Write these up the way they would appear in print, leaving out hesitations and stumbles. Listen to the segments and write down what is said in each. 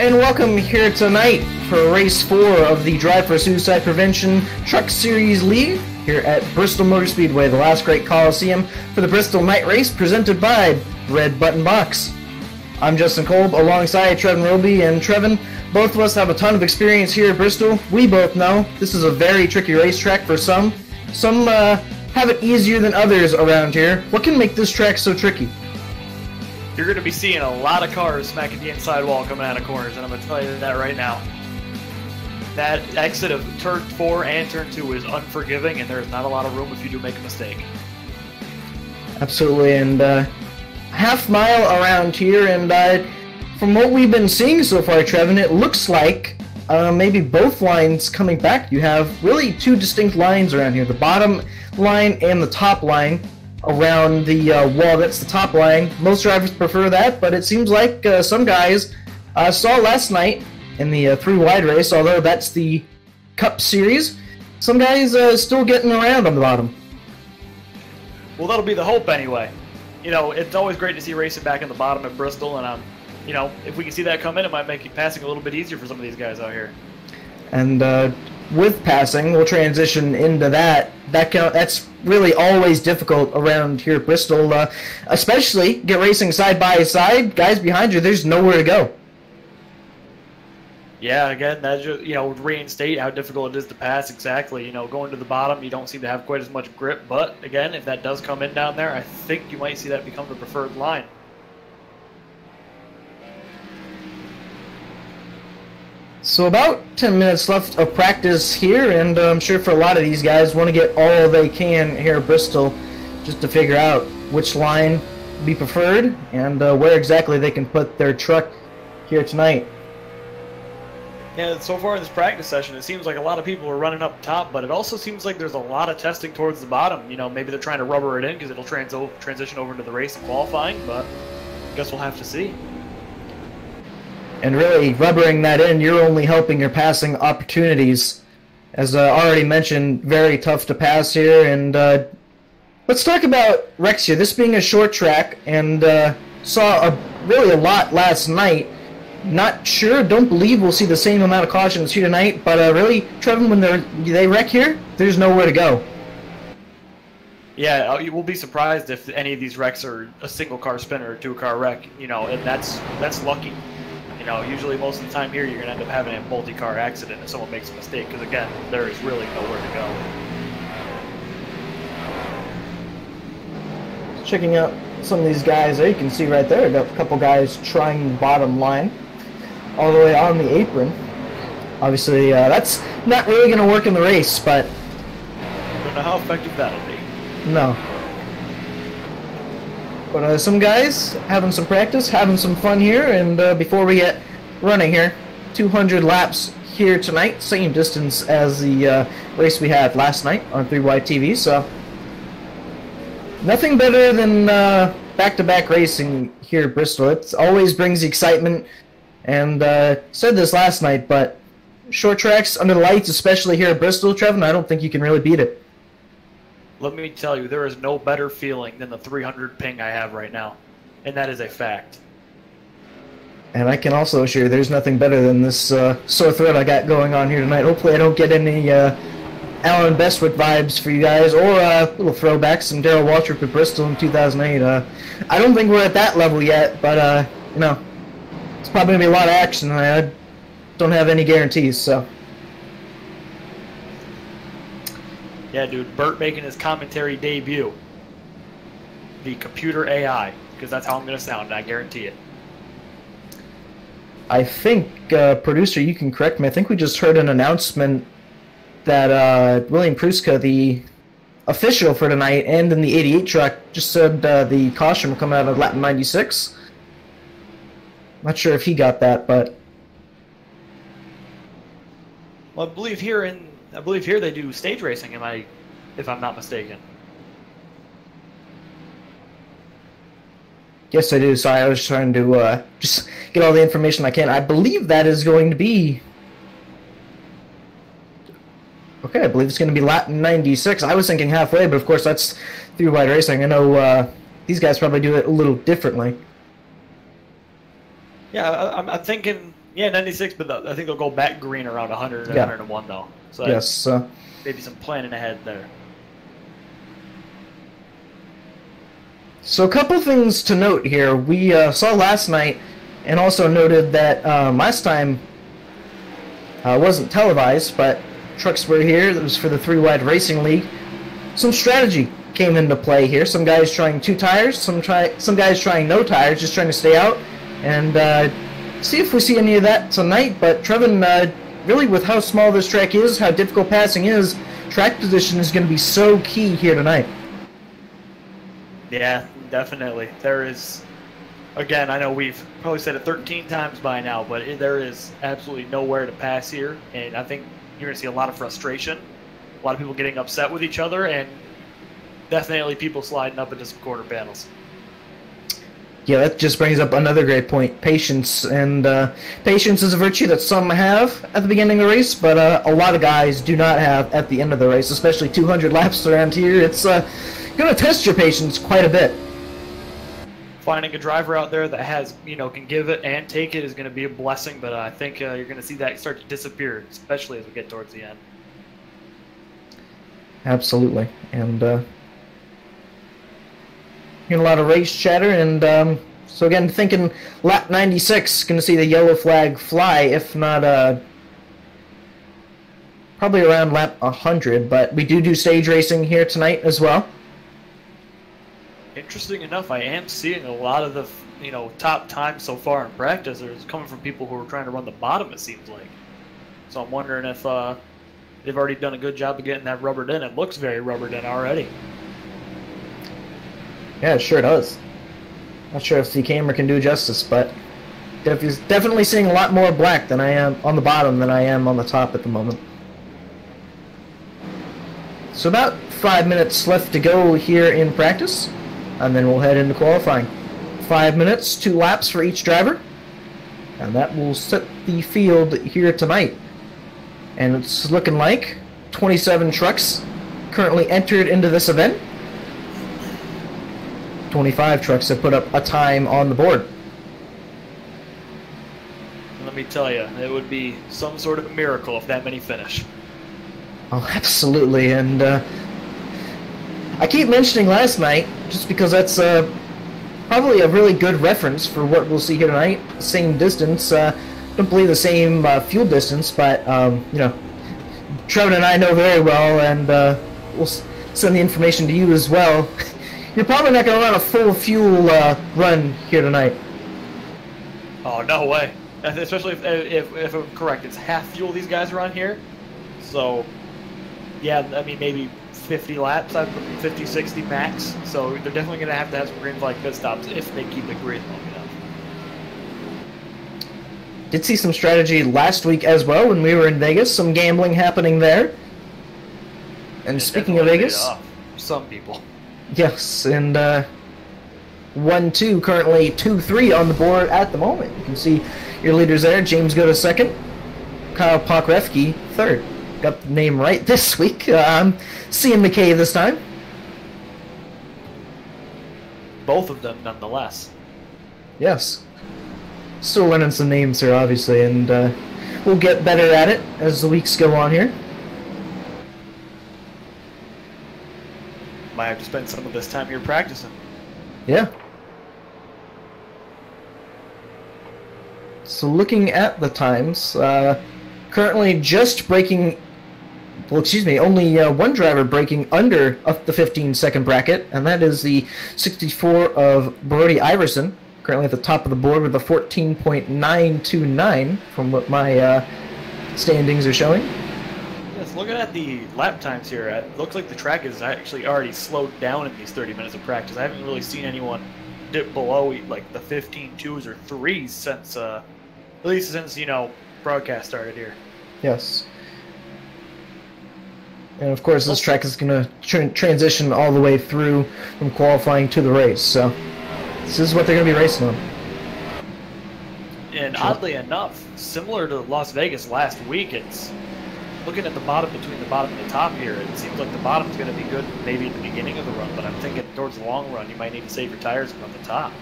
and welcome here tonight for Race 4 of the Drive for Suicide Prevention Truck Series League here at Bristol Motor Speedway, the last great Coliseum for the Bristol Night Race, presented by Red Button Box. I'm Justin Kolb alongside Trevin Roby, and Trevin, both of us have a ton of experience here at Bristol. We both know this is a very tricky racetrack for some. Some have it easier than others around here. What can make this track so tricky? You're going to be seeing a lot of cars smacking the inside wall coming out of corners, and I'm going to tell you that right now. That exit of turn 4 and turn 2 is unforgiving, and there's not a lot of room if you do make a mistake. Absolutely, and half mile around here, and from what we've been seeing so far, Trevin, it looks like maybe both lines coming back. You have really two distinct lines around here, the bottom line and the top line. Around the wall, that's the top line. Most drivers prefer that, but it seems like some guys saw last night in the 3-wide race, although that's the Cup Series, some guys still getting around on the bottom. Well, that'll be the hope anyway. You know, it's always great to see racing back in the bottom at Bristol, and you know, if we can see that come in, it might make passing a little bit easier for some of these guys out here. And with passing, we'll transition into that. That's really always difficult around here at Bristol, especially get racing side by side. Guys behind you, there's nowhere to go. Yeah, again, that just, you know, would reinstate how difficult it is to pass. Exactly. You know, going to the bottom, you don't seem to have quite as much grip. But again, if that does come in down there, I think you might see that become the preferred line. So about 10 minutes left of practice here, and I'm sure for a lot of these guys want to get all they can here at Bristol just to figure out which line would be preferred and where exactly they can put their truck here tonight. Yeah, so far in this practice session, it seems like a lot of people are running up top, but it also seems like there's a lot of testing towards the bottom. You know, maybe they're trying to rubber it in because it'll transition over into the race and qualifying, but I guess we'll have to see. And really, rubbering that in, you're only helping your passing opportunities. As already mentioned, very tough to pass here. And let's talk about wrecks here. This being a short track, and saw really a lot last night. Not sure, don't believe we'll see the same amount of cautions here tonight. But really, Trevin, when they wreck here, there's nowhere to go. Yeah, you will be surprised if any of these wrecks are a single car spin or a 2-car wreck. You know, and that's lucky. You know, usually most of the time here, you're going to end up having a multi-car accident if someone makes a mistake, because again, there is really nowhere to go. Checking out some of these guys there, you can see right there, got a couple guys trying the bottom line, all the way on the apron. Obviously, that's not really going to work in the race, but I don't know how effective that'll be. No. But some guys having some practice, having some fun here, and before we get running here, 200 laps here tonight, same distance as the race we had last night on 3-wide TV, so nothing better than back-to-back racing here at Bristol. It always brings the excitement, and said this last night, but short tracks under the lights, especially here at Bristol, Trevin, I don't think you can really beat it. Let me tell you, there is no better feeling than the 300 ping I have right now, and that is a fact. And I can also assure there's nothing better than this sore throat I got going on here tonight. Hopefully I don't get any Alan Bestwick vibes for you guys, or little throwbacks, some Darrell Waltrip at Bristol in 2008. I don't think we're at that level yet, but you know, it's probably going to be a lot of action, and I don't have any guarantees, so... Yeah, dude, Bert making his commentary debut. The computer AI, because that's how I'm going to sound, and I guarantee it. I think, producer, you can correct me, I think we just heard an announcement that William Pruska, the official for tonight, and in the 88 truck, just said the caution will come out of lap 96. Not sure if he got that, but... Well, I believe here they do stage racing, if I'm not mistaken. Yes, I do. Sorry, I was trying to just get all the information I can. I believe that is going to be... Okay, I believe it's going to be lap 96. I was thinking halfway, but of course that's 3-wide racing. I know these guys probably do it a little differently. Yeah, I'm thinking Yeah, 96, but I think they'll go back green around 100 and 101 though. So yes. Maybe some planning ahead there. So a couple things to note here. We saw last night and also noted that last time wasn't televised, but trucks were here. It was for the 3-Wide Racing League. Some strategy came into play here. Some guys trying 2 tires, some guys trying no tires, just trying to stay out and see if we see any of that tonight. But Trevin, really with how small this track is, how difficult passing is, track position is going to be so key here tonight. Yeah, definitely. There is, again, I know we've probably said it 13 times by now, but there is absolutely nowhere to pass here, and I think you're going to see a lot of frustration, a lot of people getting upset with each other, and definitely people sliding up into some quarter panels. Yeah, that just brings up another great point, patience. And patience is a virtue that some have at the beginning of the race, but a lot of guys do not have at the end of the race, especially 200 laps around here. It's going to test your patience quite a bit. Finding a driver out there that has, can give it and take it is going to be a blessing, but I think you're going to see that start to disappear, especially as we get towards the end. Absolutely. And hearing a lot of race chatter, and so again, thinking lap 96, going to see the yellow flag fly, if not probably around lap 100, but we do stage racing here tonight as well. Interesting enough, I am seeing a lot of the top times so far in practice are coming from people who are trying to run the bottom, it seems like. So I'm wondering if they've already done a good job of getting that rubbered in. It looks very rubbered in already. Yeah, it sure does. Not sure if the camera can do justice, but definitely seeing a lot more black than I am on the bottom than I am on the top at the moment. So about 5 minutes left to go here in practice, and then we'll head into qualifying. 5 minutes, 2 laps for each driver, and that will set the field here tonight. And it's looking like 27 trucks currently entered into this event. 25 trucks have put up a time on the board. Let me tell you, it would be some sort of miracle if that many finish. Oh, absolutely. And I keep mentioning last night just because that's probably a really good reference for what we'll see here tonight. Same distance. Don't believe the same fuel distance, but Trevin and I know very well, and we'll send the information to you as well. You're probably not going to run a full fuel run here tonight. Oh, no way. Especially if I'm correct, it's half fuel these guys are on here. So, yeah, I mean, maybe 50 laps, 50, 60 max. So they're definitely going to have some green flag pit stops if they keep it green long enough. Did see some strategy last week as well when we were in Vegas. Some gambling happening there. And speaking of Vegas, some people. Yes, and 1-2, currently 2-3 on the board at the moment. You can see your leaders there. James Goda second, Kyle Pokrefke third. Got the name right this week. I'm seeing McKay this time. Both of them, nonetheless. Yes. Still learning some names here, obviously, and we'll get better at it as the weeks go on here. Might have to spend some of this time here practicing. Yeah. So looking at the times, currently just breaking, only one driver breaking under the 15-second bracket, and that is the 64 of Brody Iverson, currently at the top of the board with a 14.929 from what my standings are showing. Yes, looking at the lap times here, it looks like the track is actually already slowed down in these 30 minutes of practice. I haven't really seen anyone dip below like the 15 2s or 3s since, at least since, broadcast started here. Yes. And of course, this track is going to transition all the way through from qualifying to the race. So this is what they're going to be racing on. And oddly enough, similar to Las Vegas last week, it's looking at the bottom, between the bottom and the top here, it seems like the bottom's going to be good maybe at the beginning of the run, but I'm thinking towards the long run, you might need to save your tires and run the top.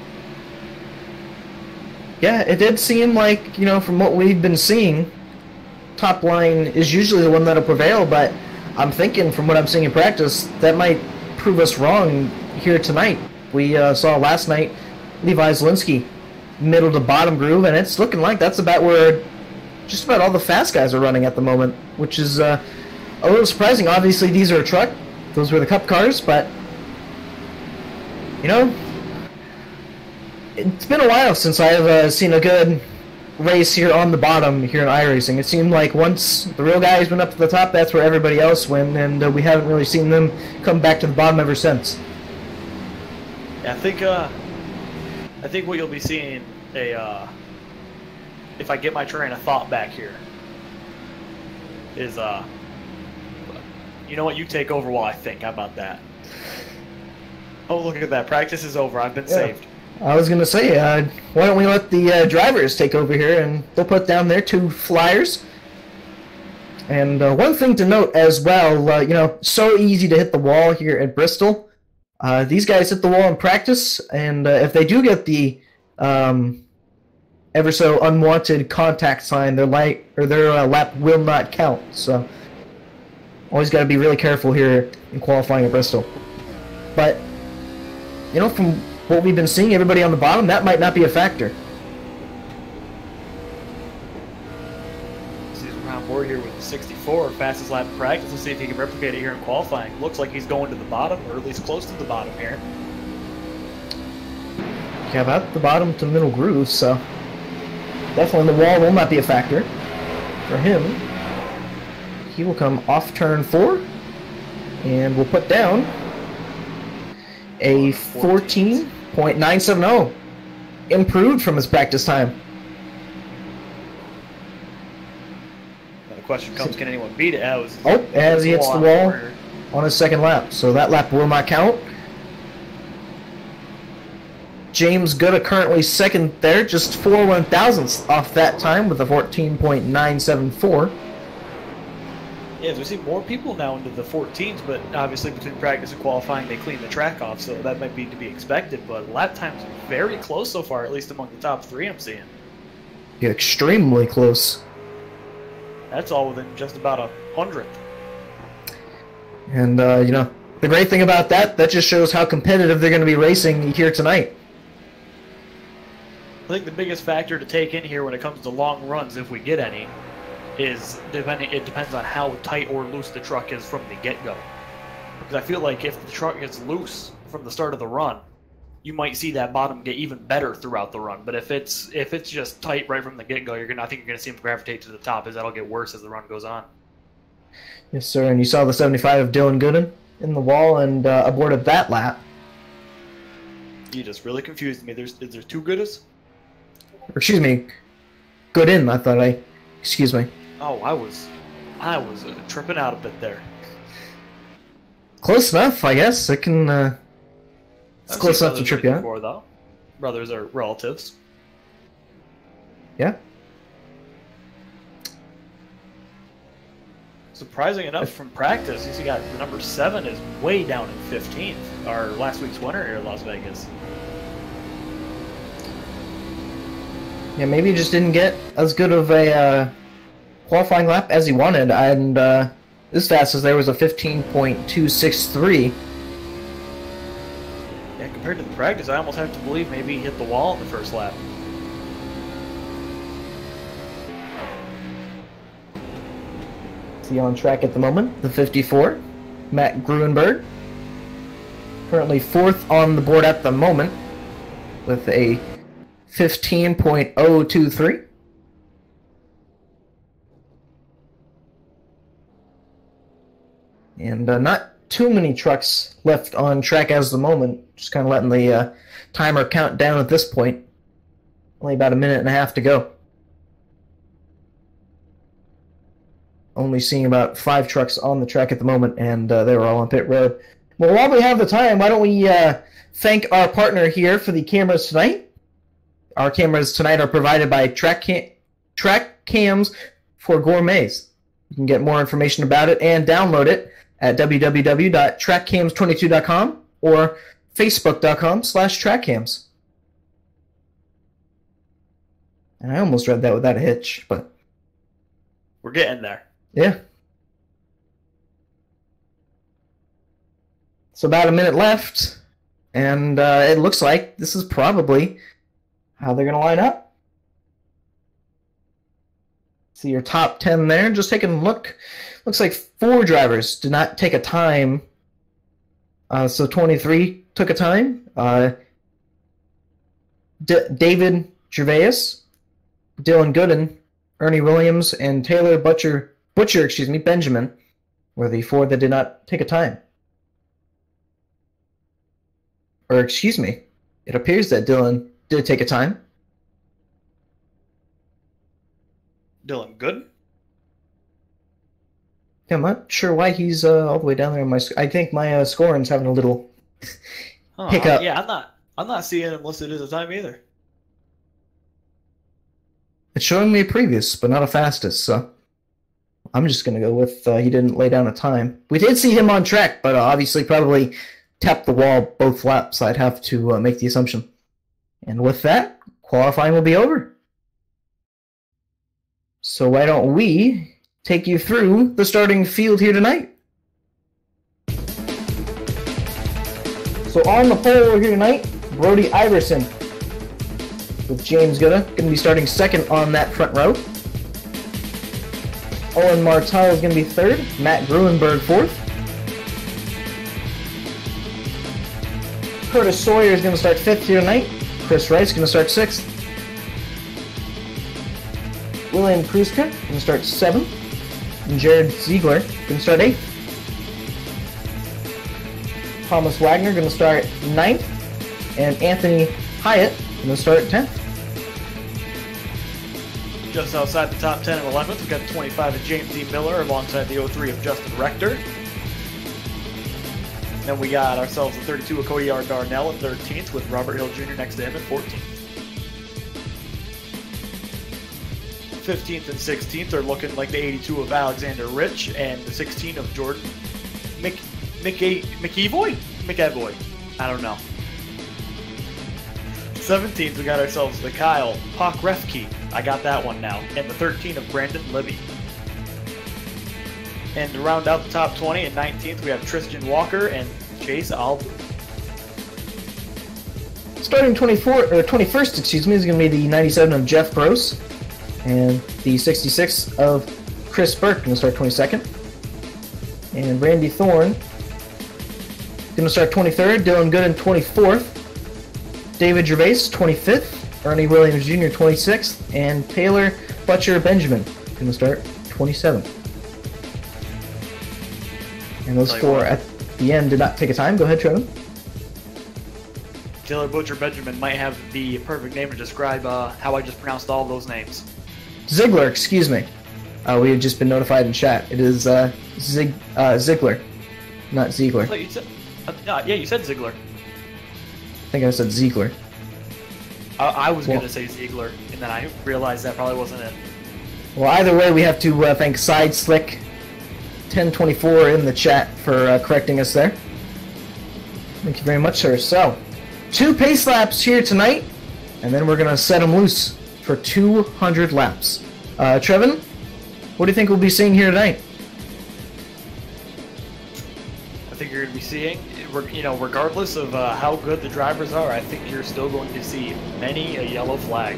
Yeah, it did seem like, from what we've been seeing, top line is usually the one that'll prevail, but I'm thinking from what I'm seeing in practice, that might prove us wrong here tonight. We saw last night Levi Zielinski middle to bottom groove, and it's looking like that's about where just about all the fast guys are running at the moment, which is a little surprising. Obviously, these are a truck. Those were the Cup cars, but, it's been a while since I've seen a good race here on the bottom here in iRacing. It seemed like once the real guys went up to the top, that's where everybody else went, and we haven't really seen them come back to the bottom ever since. Yeah, I think what you'll be seeing if I get my train of thought back here is you know what, you take over while I think. How about that? Oh, look at that. Practice is over. I've been saved. I was going to say, why don't we let the drivers take over here, and they'll put down their 2 flyers. And one thing to note as well, so easy to hit the wall here at Bristol. These guys hit the wall in practice, and if they do get the ever so unwanted contact sign, their lap will not count. So always got to be really careful here in qualifying at Bristol. But from what we've been seeing, everybody on the bottom, that might not be a factor. He's around board here with the 64, fastest lap in practice. Let's see if he can replicate it here in qualifying. Looks like he's going to the bottom, or at least close to the bottom here. Yeah, about the bottom to middle groove, so definitely the wall will not be a factor for him. He will come off turn 4, and we'll put down a 14.970, improved from his practice time. Now the question comes, can anyone beat it? As he hits the wall on his second lap, so that lap will not count. James Gooda currently second there, just 4 1,000ths off that time with a 14.974. Yeah, we see more people now into the 14s, but obviously between practice and qualifying, they clean the track off, so that might be to be expected. But lap times are very close so far, at least among the top 3 I'm seeing. Yeah, extremely close. That's all within just about 100th. And, the great thing about that just shows how competitive they're going to be racing here tonight. I think the biggest factor to take in here when it comes to long runs, if we get any, is it depends on how tight or loose the truck is from the get-go. Because I feel like if the truck gets loose from the start of the run, you might see that bottom get even better throughout the run. But if it's just tight right from the get-go, I think you're going to see them gravitate to the top, as that'll get worse as the run goes on. Yes, sir. And you saw the 75 of Dylan Gooden in the wall and aborted that lap. You just really confused me. Is there 2 Goodas? Excuse me, Gooden. I thought excuse me. Oh, I was tripping out a bit there. Close enough, I guess. It can. It's close enough to trip you out. Before, though. Brothers are relatives. Yeah. Surprising enough, from practice, you see, got the number 7 is way down in 15th. Our last week's winner here in Las Vegas. Yeah, maybe he just didn't get as good of a qualifying lap as he wanted, and this fast as there was a 15.263. Yeah, compared to the practice, I almost have to believe maybe he hit the wall in the first lap. See on track at the moment, the 54, Matt Gruenberg. Currently 4th on the board at the moment with a 15.023. And not too many trucks left on track as the moment. Just kind of letting the timer count down at this point. Only about a minute and a half to go. Only seeing about 5 trucks on the track at the moment, and they were all on pit road. Well, while we have the time, why don't we thank our partner here for the cameras tonight. Our cameras tonight are provided by Track Cams for Gourmets. You can get more information about it and download it at www.trackcams22.com or facebook.com/trackcams. And I almost read that without a hitch, but... We're getting there. Yeah. So about a minute left, and it looks like this is probably how they're going to line up. See your top 10 there. Just taking a look. Looks like 4 drivers did not take a time. So 23 took a time. David Gervais, Dylan Gooden, Ernie Williams, and Taylor Butcher, Benjamin were the 4 that did not take a time. Or, excuse me, it appears that Dylan did take a time. Dylan Good? Yeah, I'm not sure why he's all the way down there on my... I think my scoring's having a little hiccup. Yeah, I'm not seeing him listed as a time either. It's showing me a previous, but not a fastest, so... I'm just going to go with he didn't lay down a time. We did see him on track, but obviously probably tapped the wall both laps. I'd have to make the assumption. And with that, qualifying will be over. So why don't we take you through the starting field here tonight? So on the pole here tonight, Brody Iverson with James Gooda going to be starting second on that front row. Owen Martell is going to be third. Matt Gruenberg fourth. Curtis Sawyer is going to start fifth here tonight. Chris Rice is going to start sixth. William Kruska going to start seventh. And Jared Ziegler going to start eighth. Thomas Wagner going to start ninth. And Anthony Hyatt going to start 10th. Just outside the top 10 and 11th, we've got 25 of James D. Miller alongside the 03 of Justin Rector. Then we got ourselves the 32 of Cody R. Darnell at 13th with Robert Hill Jr. next to him at 14th. 15th and 16th are looking like the 82 of Alexander Rich and the 16 of Jordan McEvoy? I don't know. 17th, we got ourselves the Kyle Pokrefke. I got that one now. And the 13 of Brandon Libby. And to round out the top 20 at 19th, we have Tristan Walker and Chase Albu. Starting 21st, excuse me, is going to be the 97 of Jeff Gross. And the 66 of Chris Burke going to start 22nd. And Randy Thorne going to start 23rd. Dylan Gooden 24th. David Gervais 25th. Ernie Williams Jr. 26th. And Taylor Butcher Benjamin going to start 27th. And those 4 at the end did not take a time. Go ahead, Trevin. Taylor Butcher Benjamin might have the perfect name to describe how I just pronounced all those names. Ziegler, excuse me. We had just been notified in chat. It is Ziegler, not Ziegler. I thought you said, yeah, you said Ziegler. I think I said Ziegler. I was going to say Ziegler, and then I realized that probably wasn't it. Well, either way, we have to thank Side Slick 1024 in the chat for correcting us there. Thank you very much, sir. So, 2 pace laps here tonight, and then we're going to set them loose for 200 laps. Trevin, what do you think we'll be seeing here tonight? I think you're going to be seeing, regardless of how good the drivers are, I think you're still going to see many a yellow flag.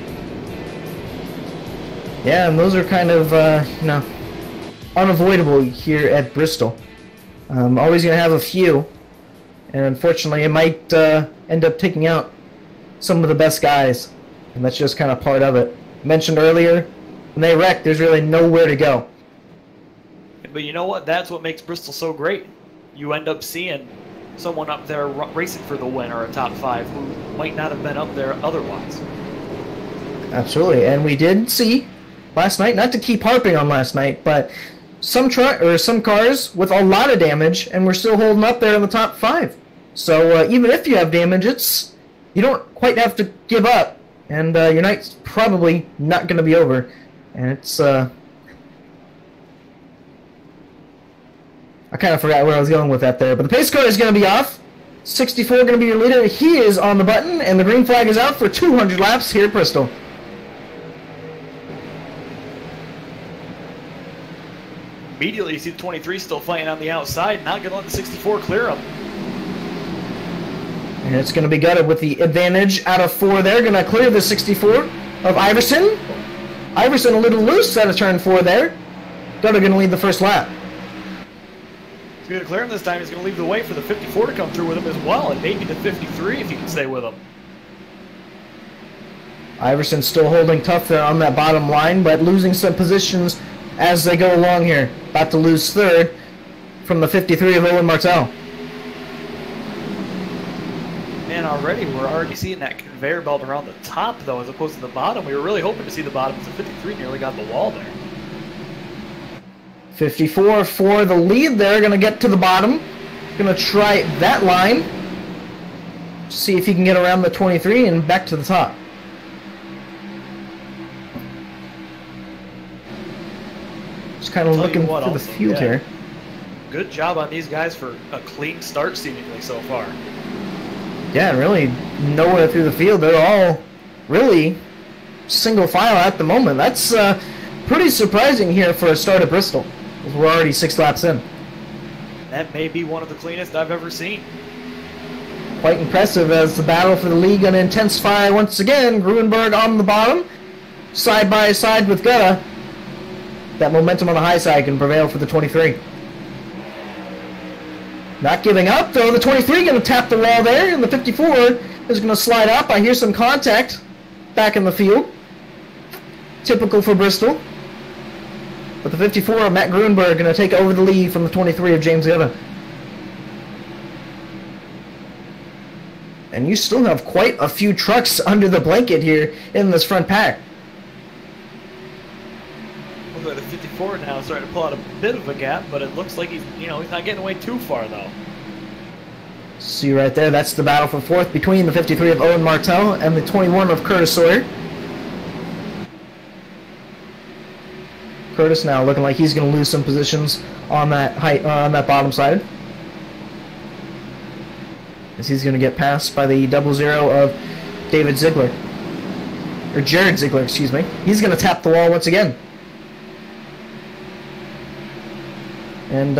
Yeah, and those are kind of, unavoidable here at Bristol. Always going to have a few, and unfortunately it might end up taking out some of the best guys, and that's just kind of part of it. Mentioned earlier, when they wreck, there's really nowhere to go. But you know what? That's what makes Bristol so great. You end up seeing someone up there racing for the win or a top 5 who might not have been up there otherwise. Absolutely, and we did see last night, not to keep harping on last night, but some cars with a lot of damage, and we're still holding up there in the top 5. So even if you have damage, you don't quite have to give up, and your night's probably not going to be over. And it's I kind of forgot where I was going with that there, but the pace car is going to be off. 64 going to be your leader. He is on the button, and the green flag is out for 200 laps here at Bristol. immediately you see the 23 still fighting on the outside, not going to let the 64 clear him. And it's going to be gutted with the advantage out of 4 there. Going to clear the 64 of Iverson. Iverson a little loose out of turn 4 there. Gutter going to lead the first lap. He's going to clear him this time. He's going to leave the way for the 54 to come through with him as well, and maybe the 53 if he can stay with him. Iverson still holding tough there on that bottom line, but losing some positions as they go along here. About to lose third from the 53 of Owen Martell. And already, we're already seeing that conveyor belt around the top, though, as opposed to the bottom. We were really hoping to see the bottom, because the 53 nearly got the wall there. 54 for the lead there, going to get to the bottom. Going to try that line. See if he can get around the 23 and back to the top. Just kind of looking for the field here. Good job on these guys for a clean start, seemingly, so far. Yeah, really nowhere through the field. They're all really single file at the moment. That's pretty surprising here for a start at Bristol. We're already 6 laps in. That may be one of the cleanest I've ever seen. Quite impressive as the battle for the lead going to intensify once again. Gruenberg on the bottom, side by side with Gutta. That momentum on the high side can prevail for the 23. Not giving up, though. The 23 going to tap the wall there, and the 54 is going to slide up. I hear some contact back in the field. Typical for Bristol. But the 54 of Matt Gruenberg going to take over the lead from the 23 of James Gutta. And you still have quite a few trucks under the blanket here in this front pack. Look at the 54 now starting to pull out a bit of a gap, but it looks like he's not getting away too far, though. See right there, that's the battle for fourth between the 53 of Owen Martell and the 21 of Curtis Sawyer. Curtis now looking like he's going to lose some positions on that on that bottom side, as he's going to get passed by the 00 of David Ziegler, or Jared Ziegler, excuse me. He's going to tap the wall once again. And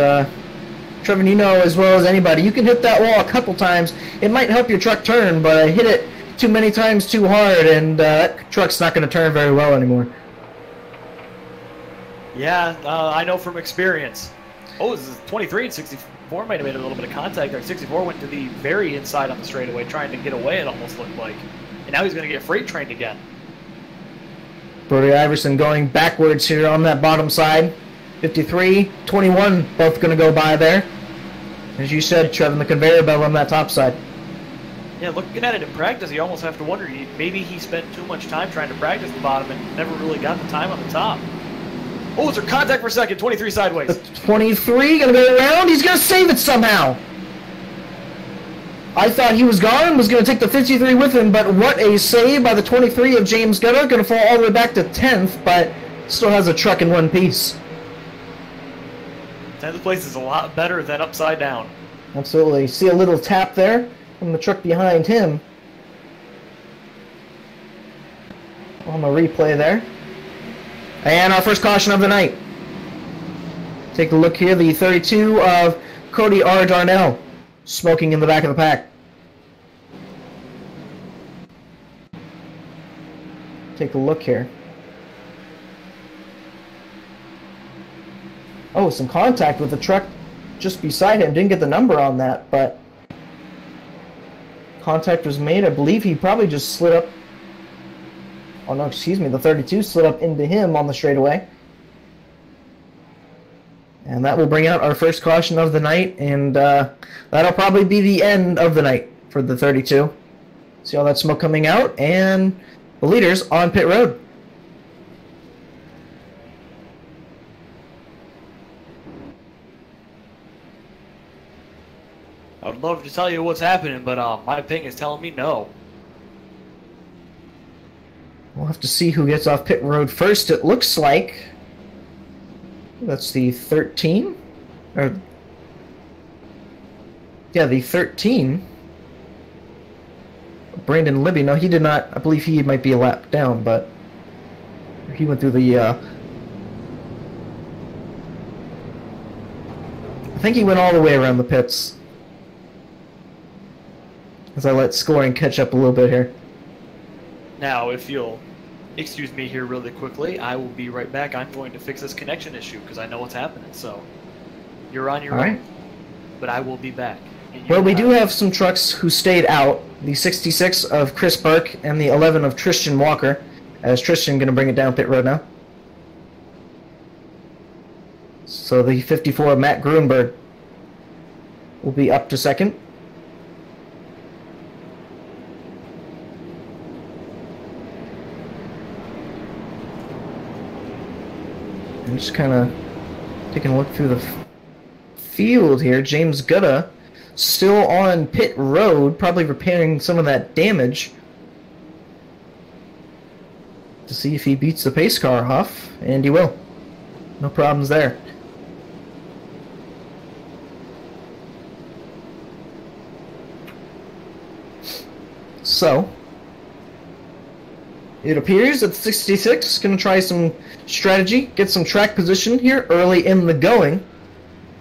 Trevor, you know as well as anybody, you can hit that wall a couple times. It might help your truck turn, but hit it too many times too hard, and that truck's not going to turn very well anymore. Yeah, I know from experience. Oh, this is 23 and 64 might have made a little bit of contact there. 64 went to the very inside on the straightaway, trying to get away, it almost looked like. And now he's going to get freight trained again. Brody Iverson going backwards here on that bottom side. 53, 21, both going to go by there. As you said, Trevor, the conveyor belt on that top side. Yeah, looking at it in practice, you almost have to wonder, maybe he spent too much time trying to practice the bottom and never really got the time on the top. Oh, is there contact for a second? 23 sideways. The 23 going to go around. He's going to save it somehow. I thought he was gone, was going to take the 53 with him, but what a save by the 23 of James Gutta. Going to fall all the way back to 10th, but still has a truck in one piece. 10th place is a lot better than upside down. Absolutely. See a little tap there from the truck behind him. On the replay there. And our first caution of the night. Take a look here, the 32 of Cody R. Darnell, smoking in the back of the pack. Take a look here. Oh, some contact with the truck just beside him. Didn't get the number on that, but contact was made. I believe he probably just slid up. Oh no, excuse me, the 32 slid up into him on the straightaway. And that will bring out our first caution of the night, and that'll probably be the end of the night for the 32. See all that smoke coming out, and the leaders on pit road. I would love to tell you what's happening, but my ping is telling me no. We'll have to see who gets off pit road first. It looks like that's the 13. Or yeah, the 13. Brandon Libby. No, he did not. I believe he might be a lap down, but he went through the think he went all the way around the pits. As I let scoring catch up a little bit here. Now, if you'll excuse me here really quickly, I will be right back. I'm going to fix this connection issue because I know what's happening. So, you're on your own, but I will be back. Well, we do have some trucks who stayed out. The 66 of Chris Burke and the 11 of Tristan Walker. As Tristan going to bring it down pit road now. So the 54 of Matt Grunberg will be up to second. I'm just kind of taking a look through the field here. James Gutta still on pit road, probably repairing some of that damage to see if he beats the pace car off, and he will. No problems there. So, it appears that 66 is going to try some strategy, get some track position here early in the going.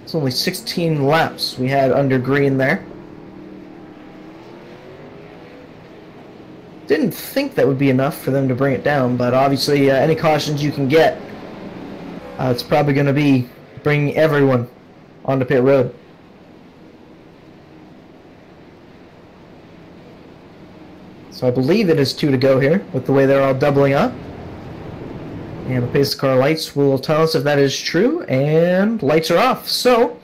It's only 16 laps we had under green there. Didn't think that would be enough for them to bring it down, but obviously any cautions you can get, it's probably going to be bringing everyone onto pit road. So I believe it is 2 to go here, with the way they're all doubling up. And the pace car lights will tell us if that is true, and lights are off. So,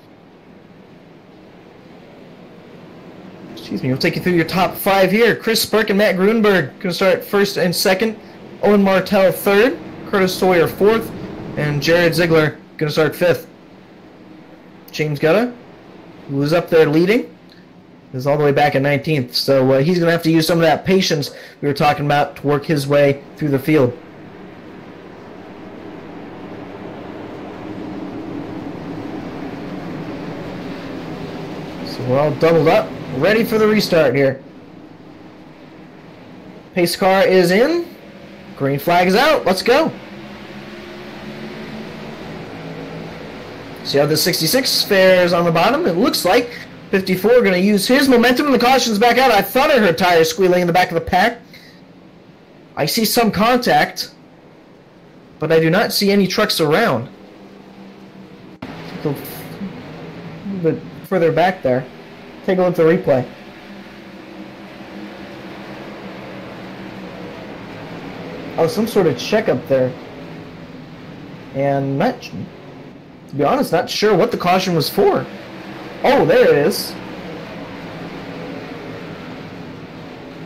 excuse me, we'll take you through your top 5 here. Chris Burke and Matt Grunberg going to start first and second. Owen Martell third. Curtis Sawyer fourth. And Jared Ziegler going to start fifth. James Gutta, who was up there leading, is all the way back at 19th. So he's going to have to use some of that patience we were talking about to work his way through the field. So we're all doubled up, ready for the restart here. Pace car is in. Green flag is out. Let's go. See how the 66 fares on the bottom? It looks like 54 going to use his momentum, and the caution's back out. I thought I heard tires squealing in the back of the pack. I see some contact, but I do not see any trucks around. Go a little bit further back there. Take a look at the replay. Oh, some sort of check up there. And not, to be honest, not sure what the caution was for. Oh, there it is.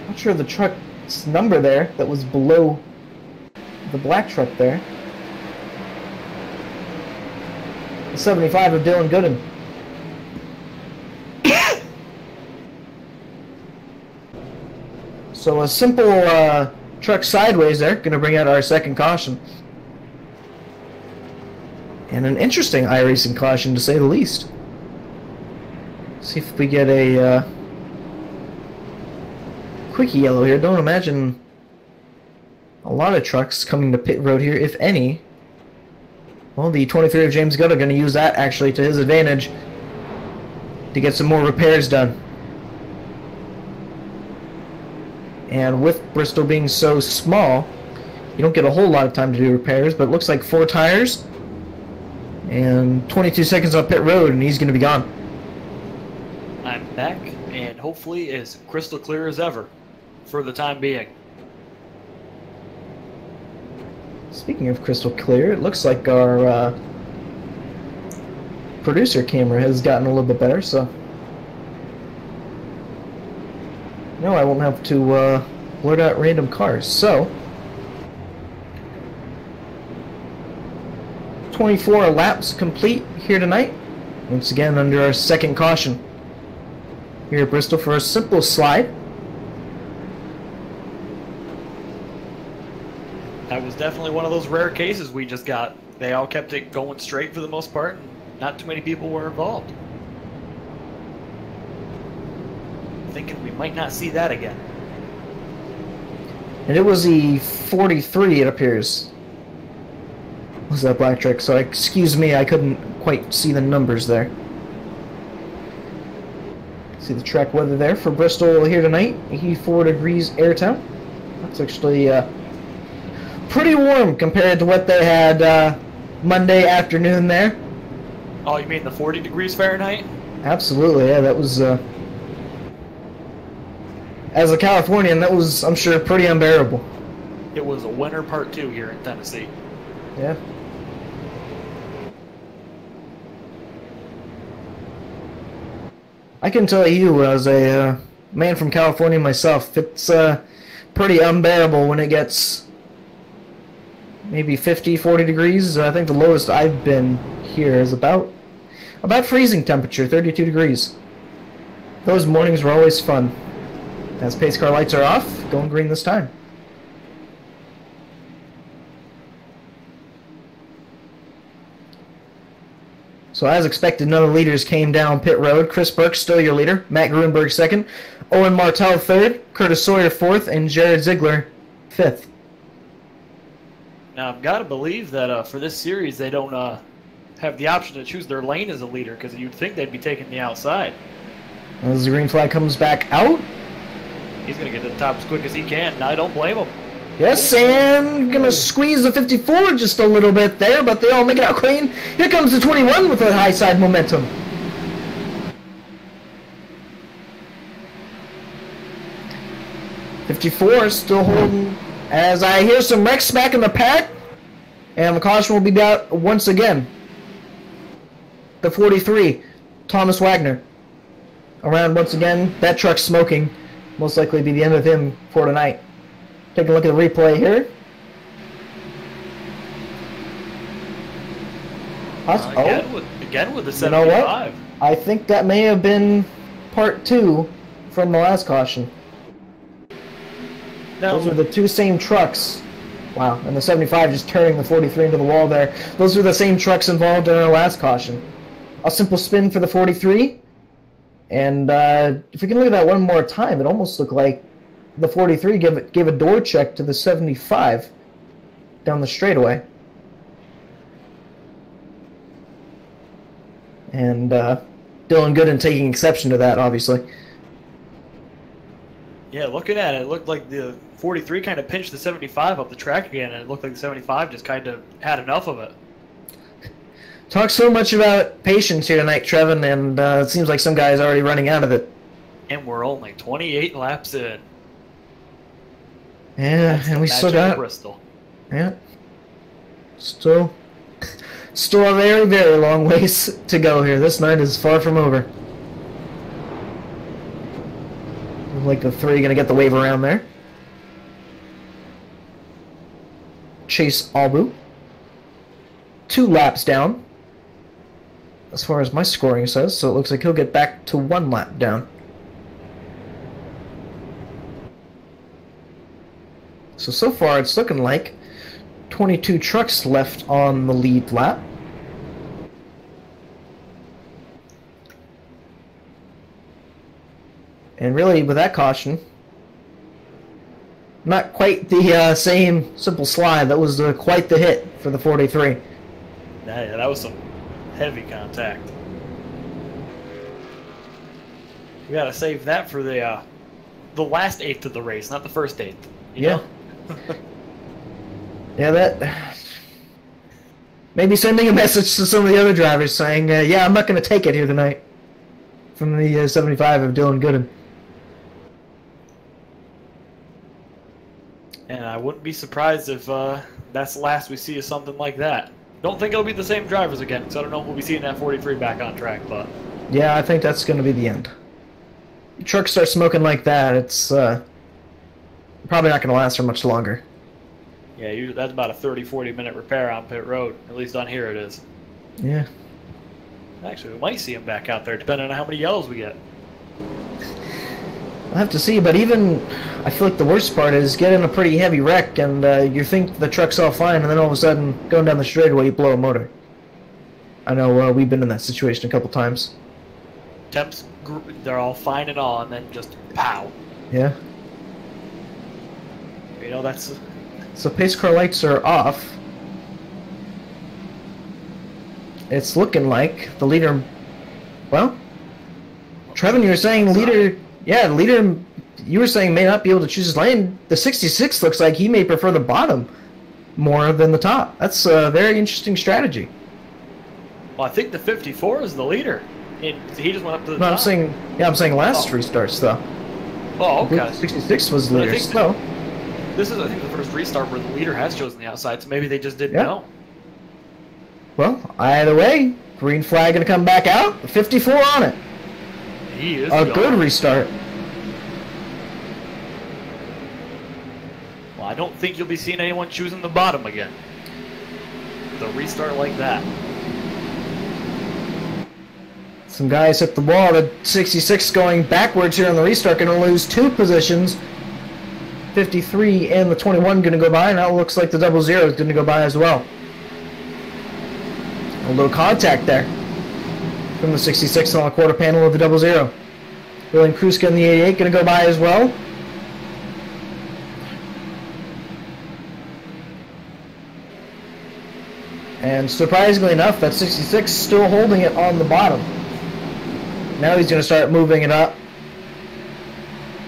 Not sure of the truck's number there that was below the black truck there. The 75 of Dylan Gooden. So a simple truck sideways there, going to bring out our second caution. And an interesting iRacing caution, to say the least. See if we get a quickie yellow here. Don't imagine a lot of trucks coming to pit road here, if any. Well, the 23 of James Gutta going to use that actually to his advantage to get some more repairs done. And with Bristol being so small, you don't get a whole lot of time to do repairs, but it looks like 4 tires and 22 seconds on pit road, and he's going to be gone. I'm back, and hopefully as crystal clear as ever for the time being. Speaking of crystal clear, it looks like our producer camera has gotten a little bit better, so no, I won't have to blurt out random cars. So 24 laps complete here tonight, once again under our second caution here at Bristol for a simple slide. That was definitely one of those rare cases we just got. They all kept it going straight for the most part, and not too many people were involved. Thinking we might not see that again. And it was the 43, it appears, was that black truck. So excuse me, I couldn't quite see the numbers there. See the track weather there for Bristol here tonight. 84 degrees air temp. That's actually pretty warm compared to what they had Monday afternoon there. Oh, you mean the 40 degrees Fahrenheit? Absolutely, yeah. That was, as a Californian, that was, I'm sure, pretty unbearable. It was a winter part 2 here in Tennessee. Yeah. I can tell you, as a man from California myself, it's pretty unbearable when it gets maybe 50, 40 degrees. I think the lowest I've been here is about freezing temperature, 32 degrees. Those mornings were always fun. As pace car lights are off, going green this time. So as expected, none of the leaders came down pit road. Chris Burke still your leader. Matt Grunberg second. Owen Martell third. Curtis Sawyer fourth. And Jared Ziegler fifth. Now, I've got to believe that for this series, they don't have the option to choose their lane as a leader, because you'd think they'd be taking the outside. As the green flag comes back out. He's going to get to the top as quick as he can, and I don't blame him. Yes, and gonna squeeze the 54 just a little bit there, but they all make it out clean. Here comes the 21 with a high side momentum. '54 still holding, as I hear some wrecks back in the pad, and the caution will be out once again. The 43, Thomas Wagner, around once again. That truck's smoking. Most likely be the end of him for tonight. Take a look at the replay here. Again with the 75. You know what? I think that may have been part 2 from the last caution. No. Those are the two same trucks. Wow, and the 75 just turning the 43 into the wall there. Those are the same trucks involved in our last caution. A simple spin for the 43. And if we can look at that one more time, it almost looked like the 43 gave a door check to the 75 down the straightaway. And Dylan Gooden taking exception to that, obviously. Yeah, looking at it, it looked like the 43 kind of pinched the 75 up the track again, and it looked like the 75 just kind of had enough of it. Talk so much about patience here tonight, Trevin, and it seems like some guys are already running out of it. And we're only 28 laps in. Yeah, and we still got Bristol. Yeah, still a very, very long ways to go here. This night is far from over. Looks like the 3 gonna get the wave around there. Chase Albu, 2 laps down, as far as my scoring says. So it looks like he'll get back to 1 lap down. So far it's looking like 22 trucks left on the lead lap. And really, with that caution, not quite the same simple slide. That was quite the hit for the 43. Yeah, that was some heavy contact. We gotta save that for the last eighth of the race, not the first eighth. You know? Yeah, that... Maybe sending a message to some of the other drivers saying, yeah, I'm not going to take it here tonight. From the 75 of Dylan Gooden. And I wouldn't be surprised if that's the last we see of something like that. Don't think it'll be the same drivers again, so I don't know if we'll be seeing that 43 back on track, but... Yeah, I think that's going to be the end. Trucks start smoking like that, it's probably not going to last for much longer. Yeah, usually that's about a 30-40 minute repair on pit road. At least on here it is. Yeah. Actually, we might see him back out there, depending on how many yellows we get. I'll have to see, but even... I feel like the worst part is getting a pretty heavy wreck, and you think the truck's all fine, and then all of a sudden, going down the straightaway, you blow a motor. I know we've been in that situation a couple times. Temps, they're all fine and all, and then just pow. Yeah. You know, that's... So pace car lights are off. It's looking like the leader... Well... Trevin, you were saying leader, yeah, leader, you were saying may not be able to choose his lane. The 66 looks like he may prefer the bottom more than the top. That's a very interesting strategy. Well, I think the 54 is the leader. He just went up to the top. I'm saying last restarts though. Oh, okay. 66 was the leader. So this is, I think, the first restart where the leader has chosen the outside, so maybe they just didn't know. Well, either way, green flag gonna come back out. 54 on it. He is a good restart. Well, I don't think you'll be seeing anyone choosing the bottom again. The restart like that. Some guys hit the wall. The 66 going backwards here on the restart, going to lose 2 positions. 53 and the 21 going to go by. Now it looks like the 00 is going to go by as well. A little contact there from the 66 on the quarter panel of the 00. William Kruska and the 88 going to go by as well. And surprisingly enough, that 66 still holding it on the bottom. Now he's going to start moving it up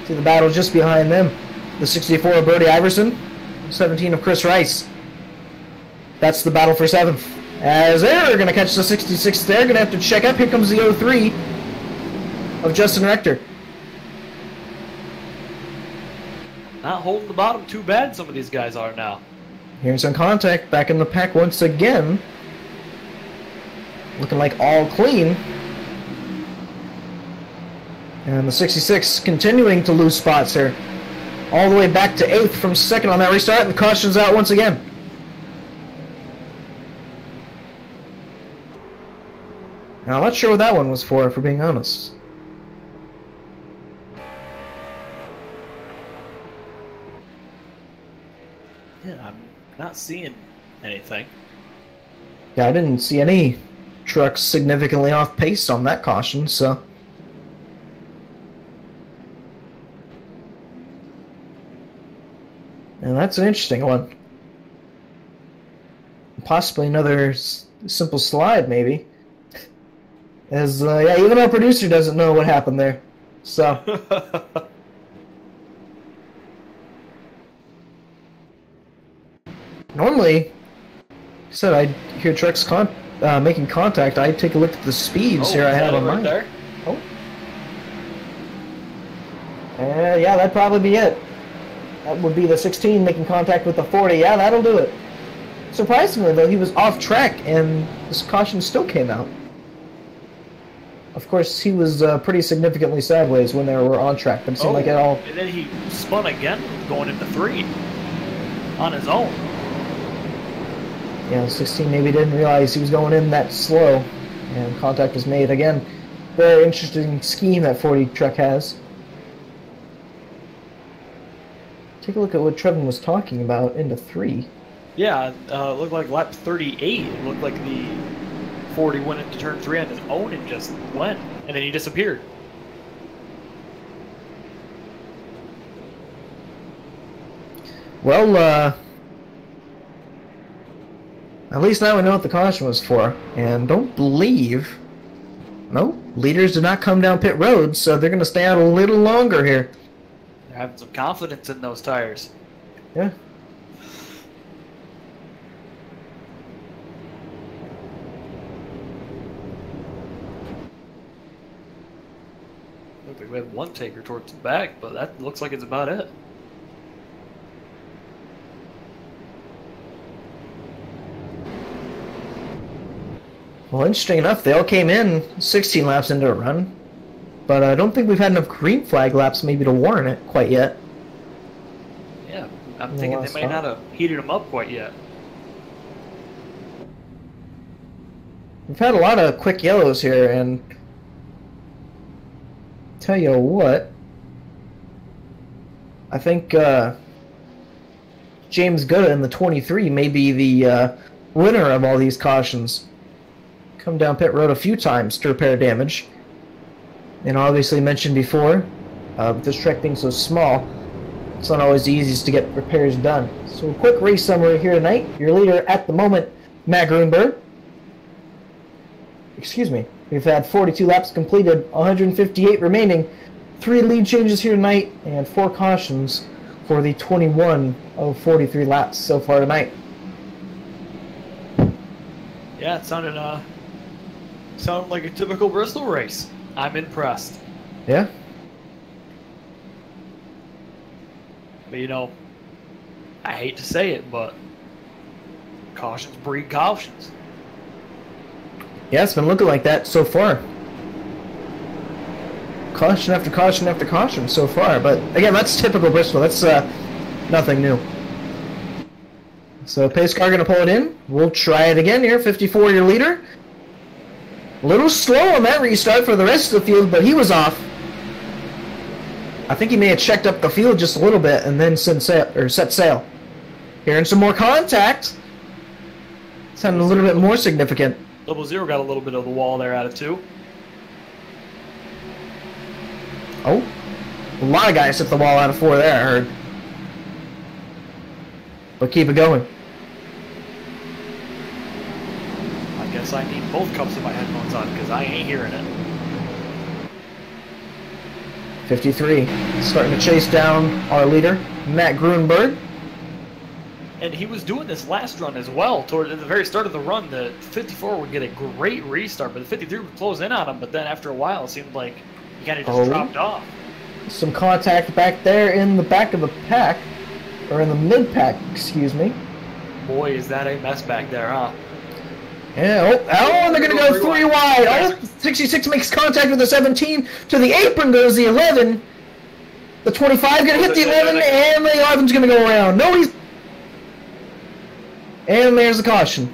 to the battle just behind them. The 64 of Brody Iverson, 17 of Chris Rice. That's the battle for 7th. As they're going to catch the 66 there, going to have to check up. Here comes the 03 of Justin Rector. Not holding the bottom too bad, some of these guys are now. Here's some contact back in the pack once again. Looking like all clean. And the 66 continuing to lose spots here. All the way back to 8th from 2nd on that restart. And the caution's out once again. Now, I'm not sure what that one was for, if we're being honest. Yeah, I'm not seeing anything. Yeah, I didn't see any trucks significantly off pace on that caution, so... And that's an interesting one. Possibly another simple slide, maybe. As, yeah, even our producer doesn't know what happened there. So... Normally, said I hear trucks making contact. I take a look at the speeds here I have on mine. There? Oh. Yeah, that'd probably be it. That would be the 16 making contact with the 40. Yeah, that'll do it. Surprisingly, though, he was off track, and this caution still came out. Of course, he was pretty significantly sideways when they were on track, but it seemed like it all... And then he spun again, going into 3 on his own. Yeah, 16 maybe didn't realize he was going in that slow, and contact was made. Again, very interesting scheme that 40 truck has. Take a look at what Trevin was talking about into 3. Yeah, it looked like lap 38. It looked like the 40 went into turn 3 on his own and just went, and then he disappeared. Well, at least now we know what the caution was for, and don't believe... No, leaders did not come down pit road, so they're going to stay out a little longer here. They're having some confidence in those tires. Yeah. Looks like we have one taker towards the back, but that looks like it's about it. Well, interesting enough, they all came in 16 laps into a run, but I don't think we've had enough green flag laps maybe to warrant it quite yet. Yeah, I'm thinking they might not have heated them up quite yet. We've had a lot of quick yellows here, and tell you what, I think James Gutta in the 23 may be the winner of all these cautions. Come down pit road a few times to repair damage. And obviously mentioned before, with this track being so small, it's not always the easiest to get repairs done. So a quick race summary here tonight. Your leader at the moment, Matt Greenberg. Excuse me. We've had 42 laps completed, 158 remaining, 3 lead changes here tonight, and 4 cautions for the 21 of 43 laps so far tonight. Yeah, it sounded like a typical Bristol race. I'm impressed. Yeah. But you know, I hate to say it, but cautions breed cautions. Yeah, it's been looking like that so far. Caution after caution after caution so far, but again, that's typical Bristol. That's nothing new. So pace car gonna pull it in. We'll try it again here. 54, your leader. A little slow on that restart for the rest of the field, but he was off. I think he may have checked up the field just a little bit and then set sail. Hearing some more contact. Sounding a little bit more significant. 00 got a little bit of the wall there out of 2. Oh, a lot of guys hit the wall out of 4 there, I heard. But keep it going. I guess I need both cups of my headphones on because I ain't hearing it. 53, starting to chase down our leader, Matt Grunberg. And he was doing this last run as well. Toward at the very start of the run, the 54 would get a great restart, but the 53 would close in on him. But then after a while, it seemed like he kind of just dropped off. Some contact back there in the back of the pack, or in the mid pack, excuse me. Boy, is that a mess back there, huh? Yeah, and they're going to go 3 wide. Oh, 66 makes contact with the 17. To the apron goes the 11. The 25 going to hit the 11, and the 11's going to go around. No, he's... And there's the caution.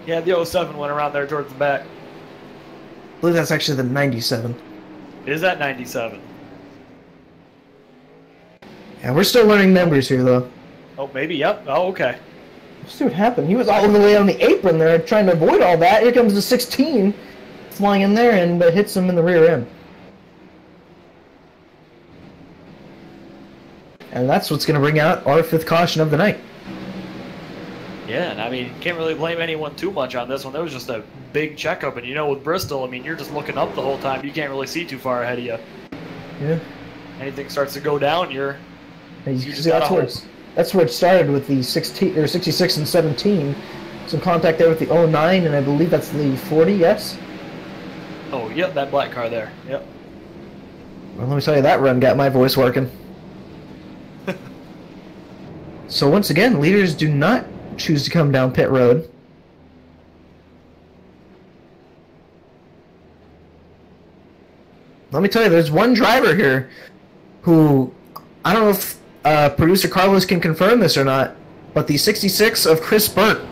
Yeah, the 07 went around there towards the back. I believe that's actually the 97. Is that 97? Yeah, we're still learning numbers here, though. Oh, maybe, yep. Oh, okay. Let's see what happened. He was all the way on the apron there trying to avoid all that. Here comes the 16 flying in there and hits him in the rear end. And that's what's going to bring out our 5th caution of the night. Yeah, and I mean, can't really blame anyone too much on this one. That was just a big checkup, and you know, with Bristol, I mean, you're just looking up the whole time. You can't really see too far ahead of you. Yeah. Anything starts to go down, you just gotta hope. That's where it started with the 16 or 66 and 17. Some contact there with the 09, and I believe that's the 40. Yes. Oh, yep, that black car there. Yep. Well, let me tell you, that run got my voice working. So once again, leaders do not choose to come down pit road. Let me tell you, there's one driver here who, I don't know if producer Carlos can confirm this or not, but the 66 of Chris Burke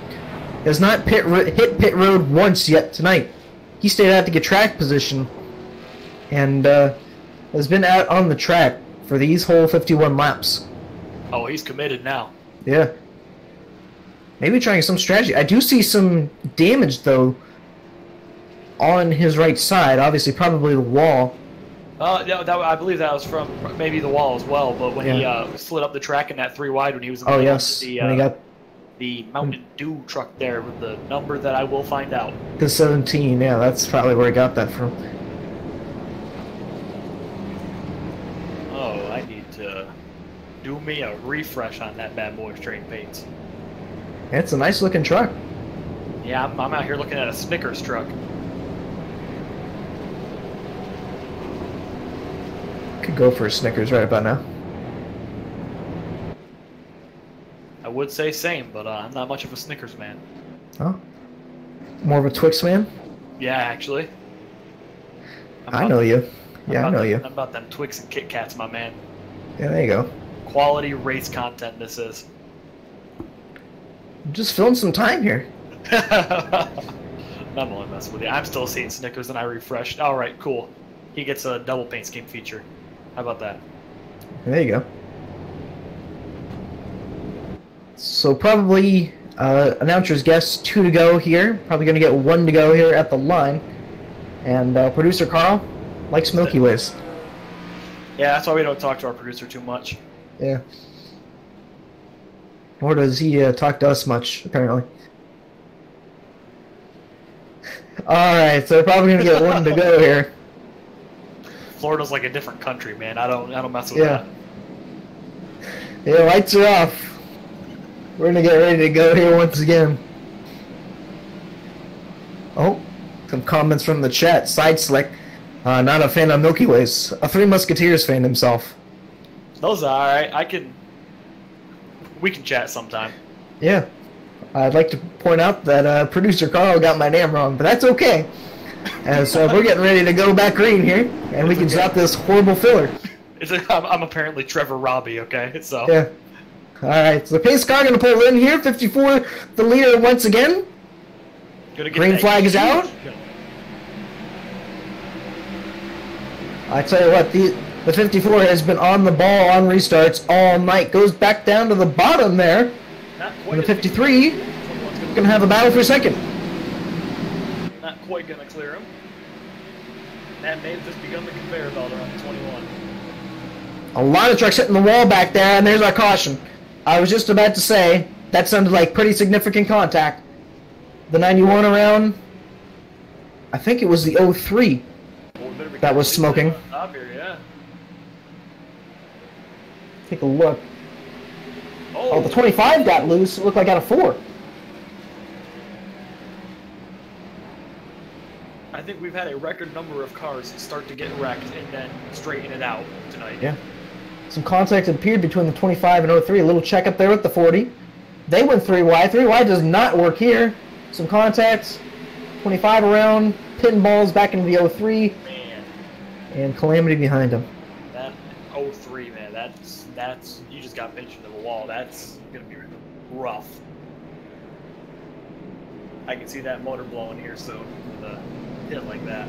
has not hit pit road once yet tonight. He stayed out to get track position and has been out on the track for these whole 51 laps. Oh, he's committed now. Yeah. Maybe trying some strategy. I do see some damage, though, on his right side. Obviously, probably the wall. Yeah, I believe that was from maybe the wall as well. But when he slid up the track in that 3 wide, when he was in when he got the Mountain Dew truck there with the number that I will find out. The 17, yeah, that's probably where he got that from. Oh, I need to do me a refresh on that bad boy's train paints. It's a nice looking truck. Yeah, I'm out here looking at a Snickers truck. Could go for a Snickers right about now. I would say same, but I'm not much of a Snickers man. Oh? More of a Twix man? Yeah, actually. I know you. Yeah, I know you. I'm about them Twix and Kit Kats, my man. Yeah, there you go. Quality race content this is. I'm just filling some time here. I'm only messing with you. I'm still seeing Snickers and I refreshed. Alright, cool. He gets a double paint scheme feature. How about that? There you go. So probably announcer's guess 2 to go here. Probably going to get 1 to go here at the line. And producer Carl likes Milky Ways. Yeah, that's why we don't talk to our producer too much. Yeah. Nor does he talk to us much, apparently. Alright, so we're probably gonna get one to go here. Florida's like a different country, man. I don't mess with that. Yeah, lights are off. We're gonna get ready to go here once again. Oh, some comments from the chat. Side Slick, not a fan of Milky Ways. A Three Musketeers fan himself. Those are alright. We can chat sometime. Yeah. I'd like to point out that producer Carl got my name wrong, but that's okay. So we're getting ready to go back green here, and we can stop this horrible filler. I'm apparently Trevor Robbie, okay? So. Yeah. Alright, so the pace car going to pull in here. 54, the leader once again. Green flag is out. I tell you what, the 54 has been on the ball on restarts all night. Goes back down to the bottom there. And the 53 going to have a battle for second. Not quite going to clear him. That may have just begun the conveyor belt around the 21. A lot of trucks hitting the wall back there, and there's our caution. I was just about to say, that sounded like pretty significant contact. The 91 around, I think it was the 03 that was smoking. Here, yeah. Take a look. Oh, the 25 got loose. It looked like out of 4. I think we've had a record number of cars start to get wrecked and then straighten it out tonight. Yeah. Some contact appeared between the 25 and 03. A little check up there with the 40. They went 3Y. 3Y does not work here. Some contacts. 25 around. Pinballs back into the 03. Man. And Calamity behind him. That 03, man. That's you just got pinched into the wall. That's gonna be rough. I can see that motor blowing here soon with a hit like that.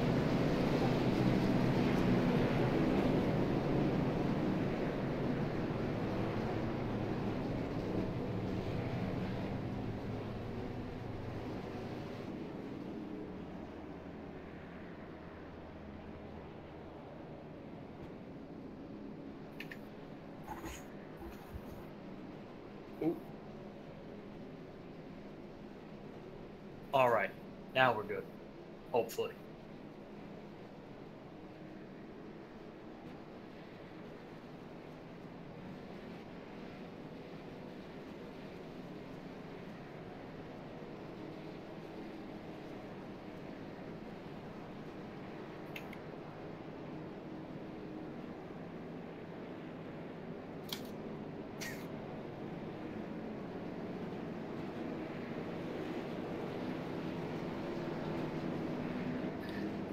All right, now we're good. Hopefully.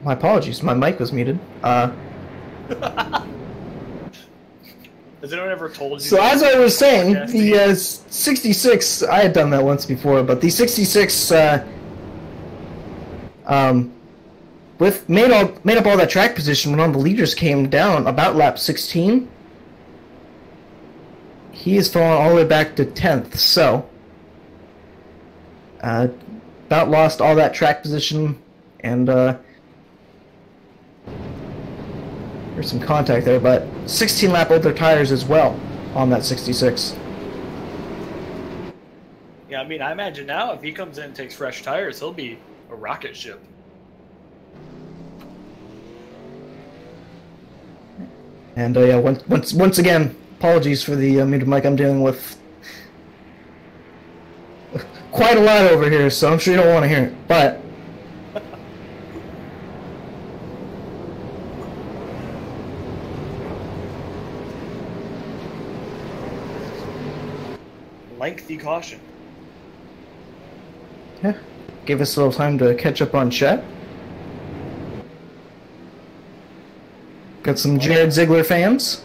My apologies, my mic was muted. Has anyone ever told you? So as I was saying, the 66, I had done that once before, but the 66 with made up all that track position when all the leaders came down about lap 16. He has fallen all the way back to 10th, so about lost all that track position, and there's some contact there, but 16 lap older tires as well on that 66. Yeah, I mean, I imagine now if he comes in and takes fresh tires, he'll be a rocket ship. And yeah, once again, apologies for the muted mic. I'm dealing with quite a lot over here, so I'm sure you don't want to hear it, but. Lengthy caution. Yeah, give us a little time to catch up on chat. Got some Jared Ziegler fans.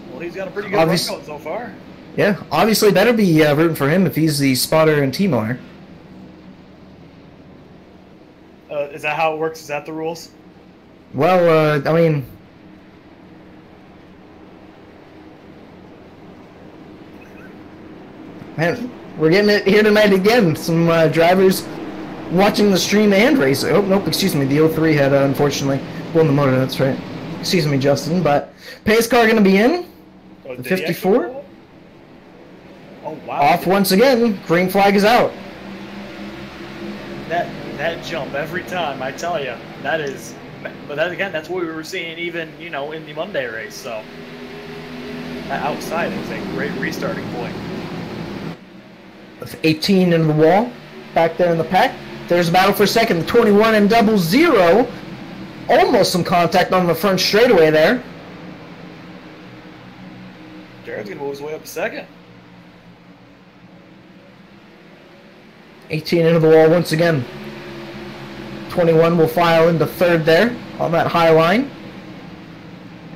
Well, he's got a pretty good run going so far. Yeah, obviously better be rooting for him if he's the spotter and team owner. Is that how it works? Is that the rules? Well, I mean, man, we're getting it here tonight again. Some drivers watching the stream and race. Oh, nope, excuse me. The 03 had, unfortunately, blown the motor. That's right. Excuse me, Justin. But pace car going to be in. The 54. Oh wow! Off once again. Green flag is out. That jump every time, I tell you, that is. But that again, that's what we were seeing even in the Monday race. So that outside was a great restarting point. 18 into the wall, back there in the pack. There's a battle for second. The 21 and 00. Almost some contact on the front straightaway there. Jared's gonna move his way up to second. 18 into the wall once again. 21 will file into third there on that high line.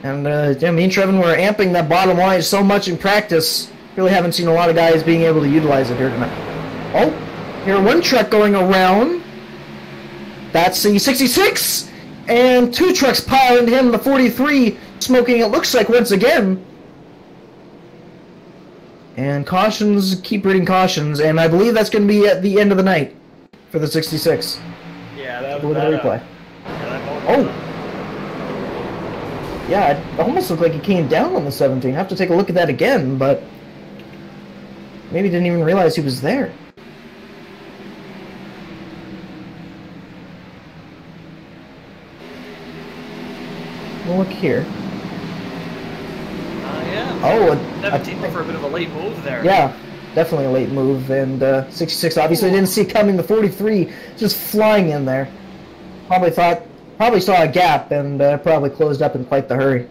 And yeah, me and Trevin were amping that bottom line so much in practice. Really haven't seen a lot of guys being able to utilize it here tonight. Oh, here one truck going around. That's the 66. And two trucks pile into him. The 43 smoking, it looks like, once again. And cautions, keep reading cautions. And I believe that's going to be at the end of the night for the 66. Yeah, that was that. Replay. Oh! Yeah, it almost looked like he came down on the 17. I have to take a look at that again, but maybe didn't even realize he was there. Well, look here. Yeah. Oh, 17 for a bit of a late move there. Yeah, definitely a late move, and 66 obviously didn't see it coming. The 43 just flying in there. Probably saw a gap and probably closed up in quite the hurry.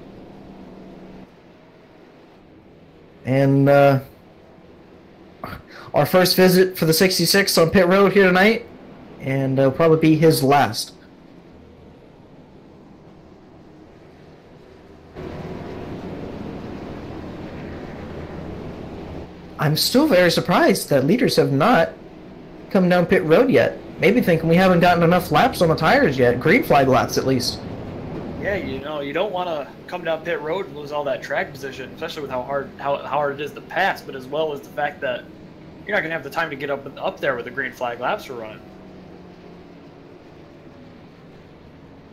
And our first visit for the 66 on pit road here tonight, and it'll probably be his last. I'm still very surprised that leaders have not come down pit road yet. Maybe thinking we haven't gotten enough laps on the tires yet. Green flag laps, at least. Yeah, you don't want to come down pit road and lose all that track position, especially with how hard it is to pass, but as well as the fact that you're not going to have the time to get up there with the green flag laps we're running.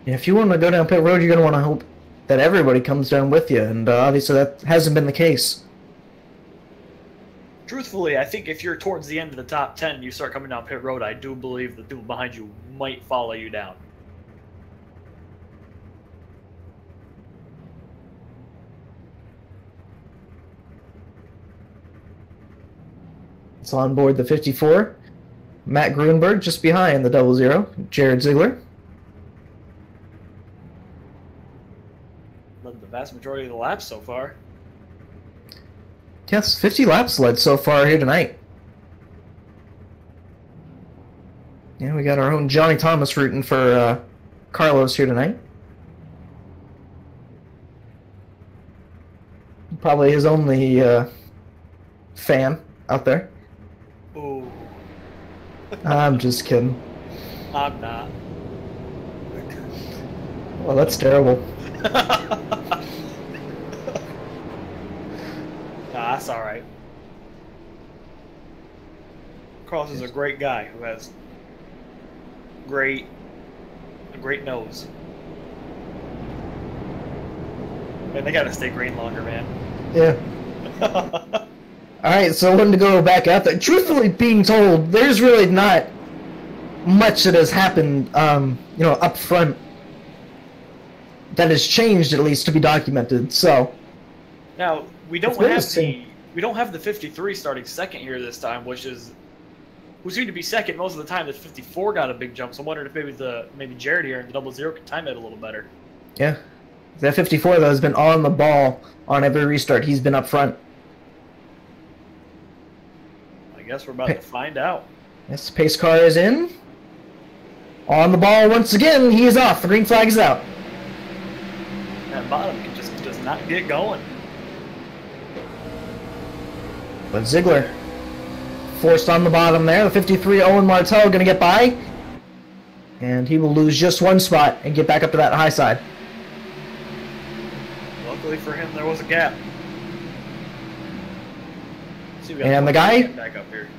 Yeah, if you want to go down pit road, you're going to want to hope that everybody comes down with you, and obviously that hasn't been the case. Truthfully, I think if you're towards the end of the top 10 and you start coming down pit road, I do believe the people behind you might follow you down. It's on board the 54. Matt Grunberg just behind the 00. Jared Ziegler. Led the vast majority of the laps so far. Yes, 50 laps led so far here tonight. Yeah, we got our own Johnny Thomas rooting for Carlos here tonight. Probably his only fan out there. Ooh. I'm just kidding. I'm not. Well, that's terrible. That's all right. Carlos is a great guy who has a great nose. Man, they gotta stay green longer, man. Yeah. Alright, so I wanted to go back out there. Truthfully being told, there's really not much that has happened, up front that has changed, at least, to be documented, so... Now, we don't have the 53 starting second here this time, who seemed to be second most of the time. The 54 got a big jump, so I'm wondering if maybe Jared here in the 00 could time it a little better. Yeah. That 54, though, has been on the ball on every restart. He's been up front. I guess we're about to find out. Yes, pace car is in. On the ball once again. He is off. The green flag is out. That bottom just does not get going. But Ziegler forced on the bottom there. The 53, Owen Martell, going to get by. And he will lose just one spot and get back up to that high side. Luckily for him, there was a gap. And the guy... Back up here.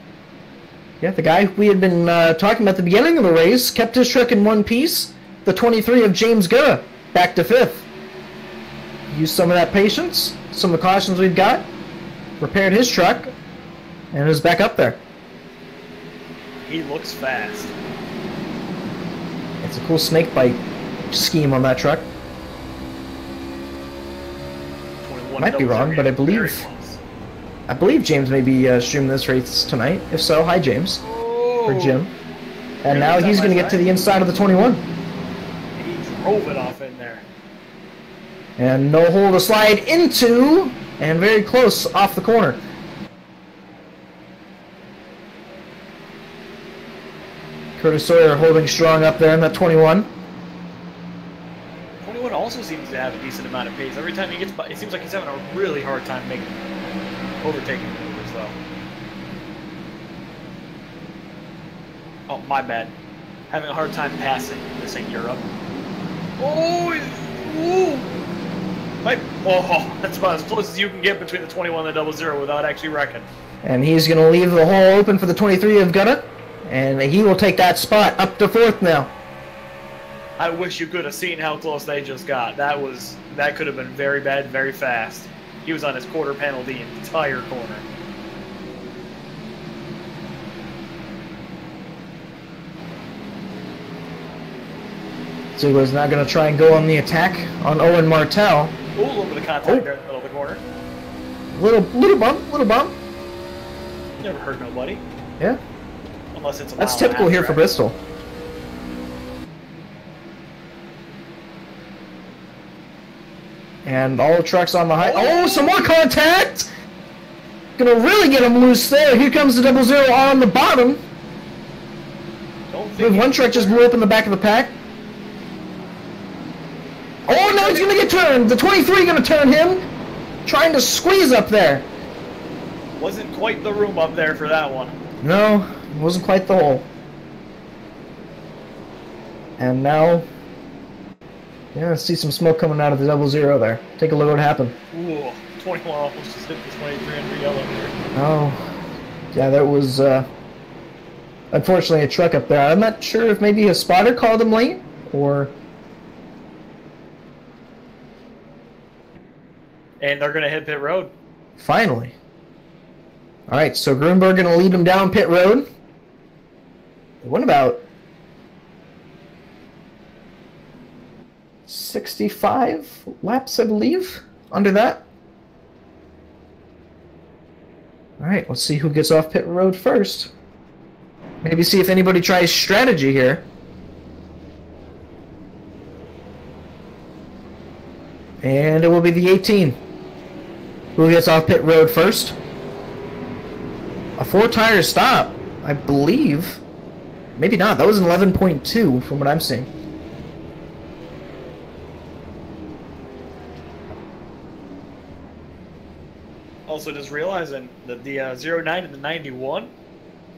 Yeah, the guy we had been talking about at the beginning of the race kept his truck in one piece. The 23 of James Gurra, back to 5th. Used some of that patience, some of the cautions we've got. Repaired his truck. and is back up there. He looks fast. It's a cool snake bite scheme on that truck. Might be wrong, but I believe James may be streaming this race tonight. If so, hi James, or Jim. And now he's going to get to the inside of the 21. He drove it off in there. And no hole to slide into, and very close off the corner. Curtis Sawyer holding strong up there in that 21. 21 also seems to have a decent amount of pace. Every time he gets by, it seems like he's having a really hard time overtaking maneuvers, though. Oh, my bad. Having a hard time passing. This ain't Europe. Oh, that's about as close as you can get between the 21 and the 00 without actually wrecking. And he's going to leave the hole open for the 23 of Gunna. And he will take that spot up to 4th now. I wish you could have seen how close they just got. That could have been very bad, very fast. He was on his quarter panel the entire corner. Ziegler's now going to try and go on the attack on Owen Martell. Ooh, a little bit of contact there in the middle of the corner. Little bump. Never hurt nobody. Yeah. Unless it's a That's typical here for Bristol. And all the trucks on the high. Oh, some more contact! Gonna really get him loose there. Here comes the 00 on the bottom. One truck just blew up in the back of the pack. Oh, now he's gonna get turned. The 23 gonna turn him. Trying to squeeze up there. Wasn't quite the room up there for that one. No, it wasn't quite the hole. And now, yeah, I see some smoke coming out of the 00 there. Take a look at what happened. Ooh, 21 almost just hit the 23 and yellow here. Oh, yeah, that was, unfortunately a truck up there. I'm not sure if maybe a spotter called him late, or... And they're going to hit pit road. Finally. Alright, so Grunberg going to lead him down pit road. What about 65 laps, I believe, under that? Alright, let's see who gets off pit road first. Maybe see if anybody tries strategy here. And it will be the 18. Who gets off pit road first? A 4-tire stop, I believe. Maybe not. That was an 11.2 from what I'm seeing. Also, just realizing that the 09 and the 91,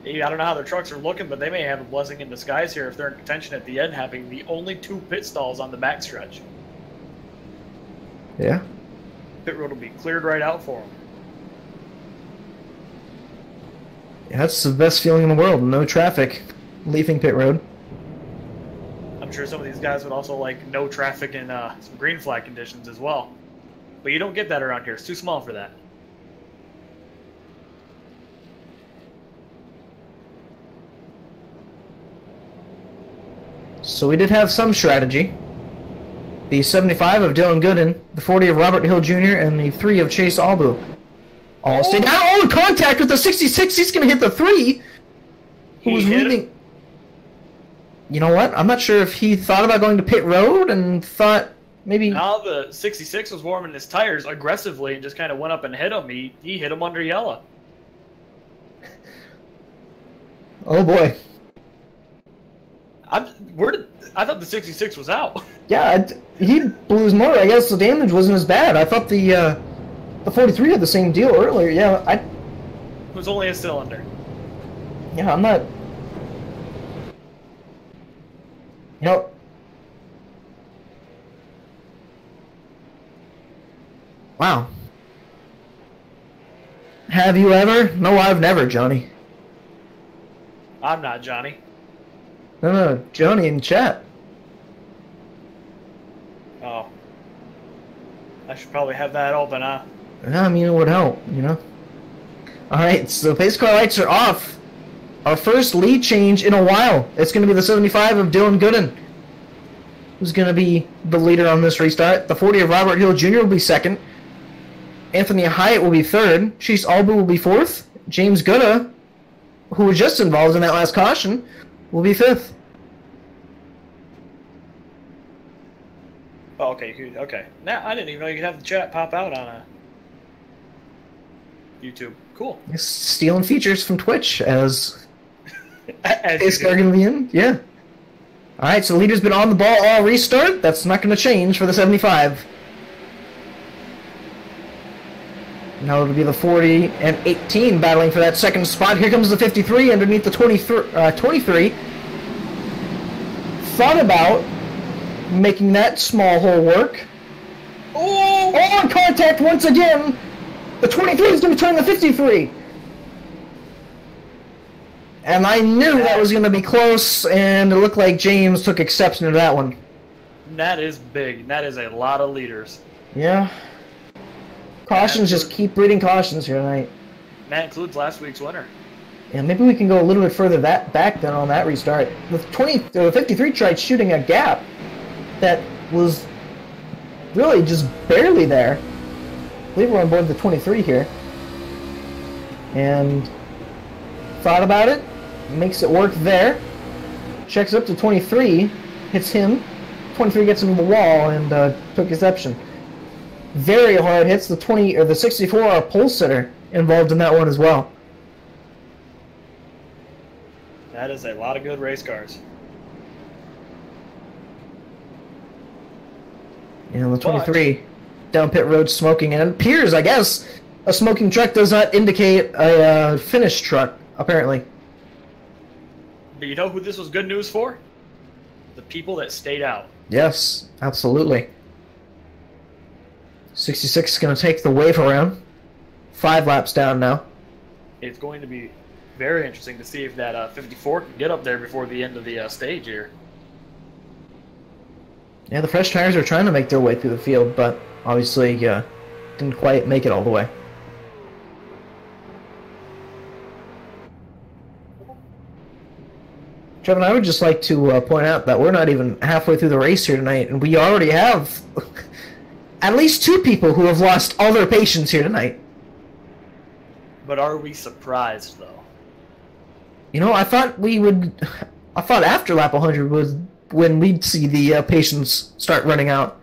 I don't know how their trucks are looking, but they may have a blessing in disguise here if they're in contention at the end, having the only 2 pit stalls on the backstretch. Yeah. Pit road will be cleared right out for them. Yeah, that's the best feeling in the world. No traffic leaving pit road. I'm sure some of these guys would also like no traffic in some green flag conditions as well. But you don't get that around here. It's too small for that. So we did have some strategy. The 75 of Dylan Gooden, the 40 of Robert Hill Jr., and the 3 of Chase Albu. All stayed down. Oh, contact with the 66. He's going to hit the 3. Who was leaving. You know what? I'm not sure if he thought about going to pit road and thought maybe... Now the 66 was warming his tires aggressively and just kind of went up and hit him. He hit him under yellow. Oh, boy. I thought the 66 was out. Yeah, he blew his motor. I guess the damage wasn't as bad. I thought the 43 had the same deal earlier. Yeah, It was only a cylinder. Yeah, I'm not... Nope. Wow. Have you ever? No, I've never, Johnny. I'm not Johnny. No, Johnny in chat. Oh. I should probably have that open, huh? Yeah, I mean, it would help, you know? Alright, so pace car lights are off. Our first lead change in a while. It's going to be the 75 of Dylan Gooden, who's going to be the leader on this restart. The 40 of Robert Hill Jr. will be second. Anthony Hyatt will be third. Chase Albu will be fourth. James Gutta, who was just involved in that last caution, will be fifth. Oh, okay, okay. Now I didn't even know you could have the chat pop out on YouTube. Cool. Stealing features from Twitch as As car going to be in. Yeah. All right, so the leader's been on the ball all restart. That's not going to change for the 75. Now it'll be the 40 and 18 battling for that second spot. Here comes the 53 underneath the 23. Thought about making that small hole work. Oh! On contact once again! The 23 is going to turn the 53! And I knew that was going to be close, and it looked like James took exception to that one. That is big. That is a lot of leaders. Yeah. Cautions just keep breeding cautions here tonight. That includes last week's winner. Yeah, maybe we can go a little bit further back then on that restart. The 53 tried shooting a gap that was really just barely there. I believe we're on board the 23 here. And thought about it, makes it work there. Checks up to 23, hits him. 23 gets him to the wall and took exception. Very hard hits. The 64 are pole sitter involved in that one as well. That is a lot of good race cars. And the 23 down pit road smoking, and it appears, I guess, a smoking truck does not indicate a finished truck, apparently. But you know who this was good news for? The people that stayed out. Yes, absolutely. 66 is going to take the wave around. 5 laps down now. It's going to be very interesting to see if that 54 can get up there before the end of the stage here. Yeah, the fresh tires are trying to make their way through the field, but obviously didn't quite make it all the way. Trevin, I would just like to point out that we're not even halfway through the race here tonight, and we already have at least 2 people who have lost all their patience here tonight. But are we surprised, though? You know, I thought after lap 100 was when we'd see the patience start running out.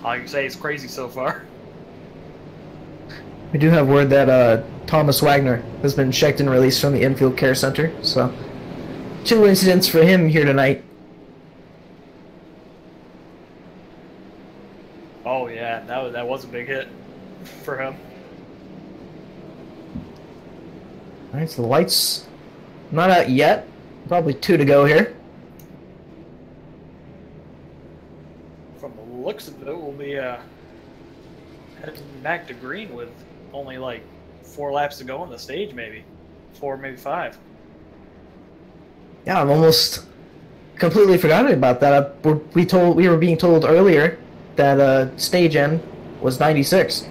All I can say is crazy so far. We do have word that Thomas Wagner has been checked and released from the infield care center, so 2 incidents for him here tonight. Oh yeah, that was a big hit for him. Alright, so the lights not out yet. Probably 2 to go here. From the looks of it, we'll be heading back to green with only like 4 laps to go on the stage, maybe 4, maybe 5. Yeah, I've almost completely forgotten about that. We were being told earlier that stage end was 96.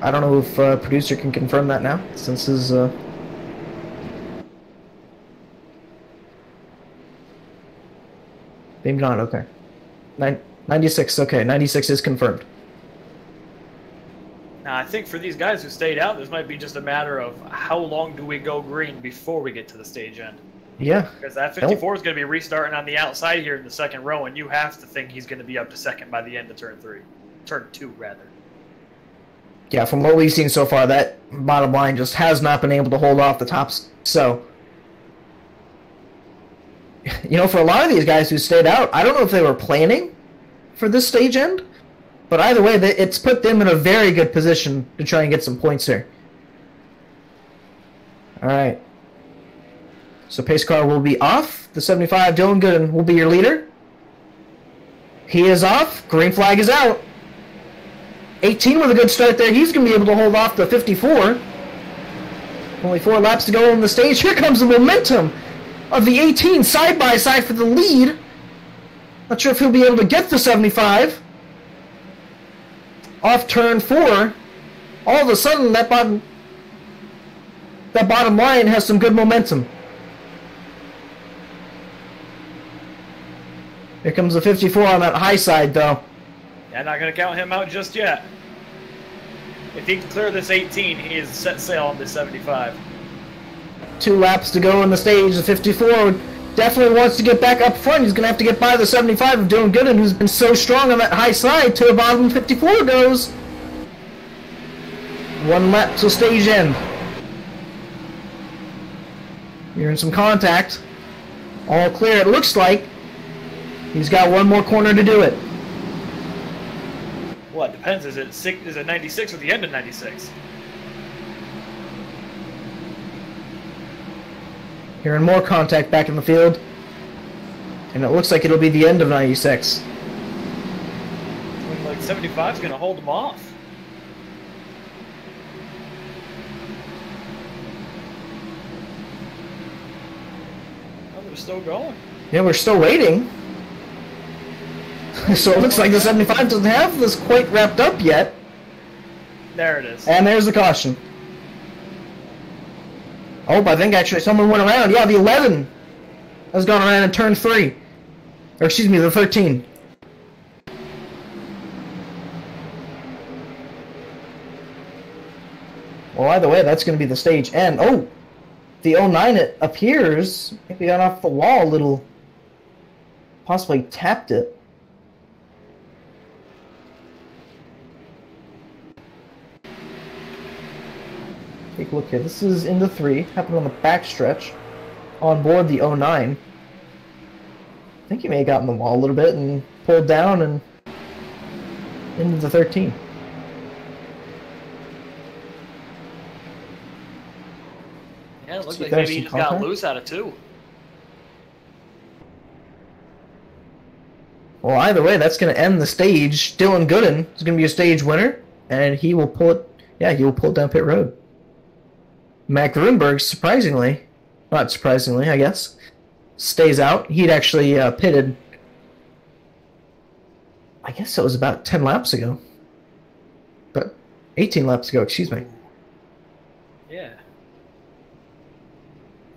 I don't know if producer can confirm that now, since his maybe not. Okay, 96. Okay, 96 is confirmed. Now, I think for these guys who stayed out, this might be just a matter of how long do we go green before we get to the stage end. Yeah. Because that 54 is going to be restarting on the outside here in the second row, and you have to think he's going to be up to second by the end of turn 3. Turn 2, rather. Yeah, from what we've seen so far, that bottom line just has not been able to hold off the tops. So, you know, for a lot of these guys who stayed out, I don't know if they were planning for this stage end, but either way, it's put them in a very good position to try and get some points here. Alright. So pace car will be off. The 75, Dylan Gooden, will be your leader. He is off. Green flag is out. 18 with a good start there. He's going to be able to hold off the 54. Only 4 laps to go on the stage. Here comes the momentum. of the 18 side by side for the lead. Not sure if he'll be able to get the 75. Off turn 4, all of a sudden that bottom line has some good momentum. Here comes the 54 on that high side, though. Yeah, not going to count him out just yet. If he can clear this 18, he is set sail on this 75. 2 laps to go in the stage. The 54 definitely wants to get back up front. He's going to have to get by the 75 of Dylan Gooden, who's been so strong on that high side. To the bottom 54 goes. 1 lap till stage end. You're in some contact. All clear, it looks like. He's got 1 more corner to do it. Well, it depends. Is it 96 or the end of 96? Hearing more contact back in the field. And it looks like it'll be the end of 96. Like 75's going to hold him off. Oh, they're still going. Yeah, we're still waiting. So it looks like the 75 doesn't have this quite wrapped up yet. There it is. And there's the caution. Oh, I think actually someone went around. Yeah, the 11 has gone around in turn 3. Or excuse me, the 13. Well, either way, that's going to be the stage end. Oh, the 09, it appears, maybe got off the wall a little. Possibly tapped it. Take a look here. This is into 3. Happened on the back stretch. On board the 09. I think he may have gotten the wall a little bit and pulled down and into the 13. Yeah, it looks like maybe he just got loose out of 2. Well, either way, that's going to end the stage. Dylan Gooden is going to be a stage winner, and he will pull it. Yeah, he will pull it down pit road. Mac Grunberg, surprisingly, not surprisingly, I guess, stays out. He'd actually pitted, I guess it was about 10 laps ago. But 18 laps ago, excuse me. Yeah.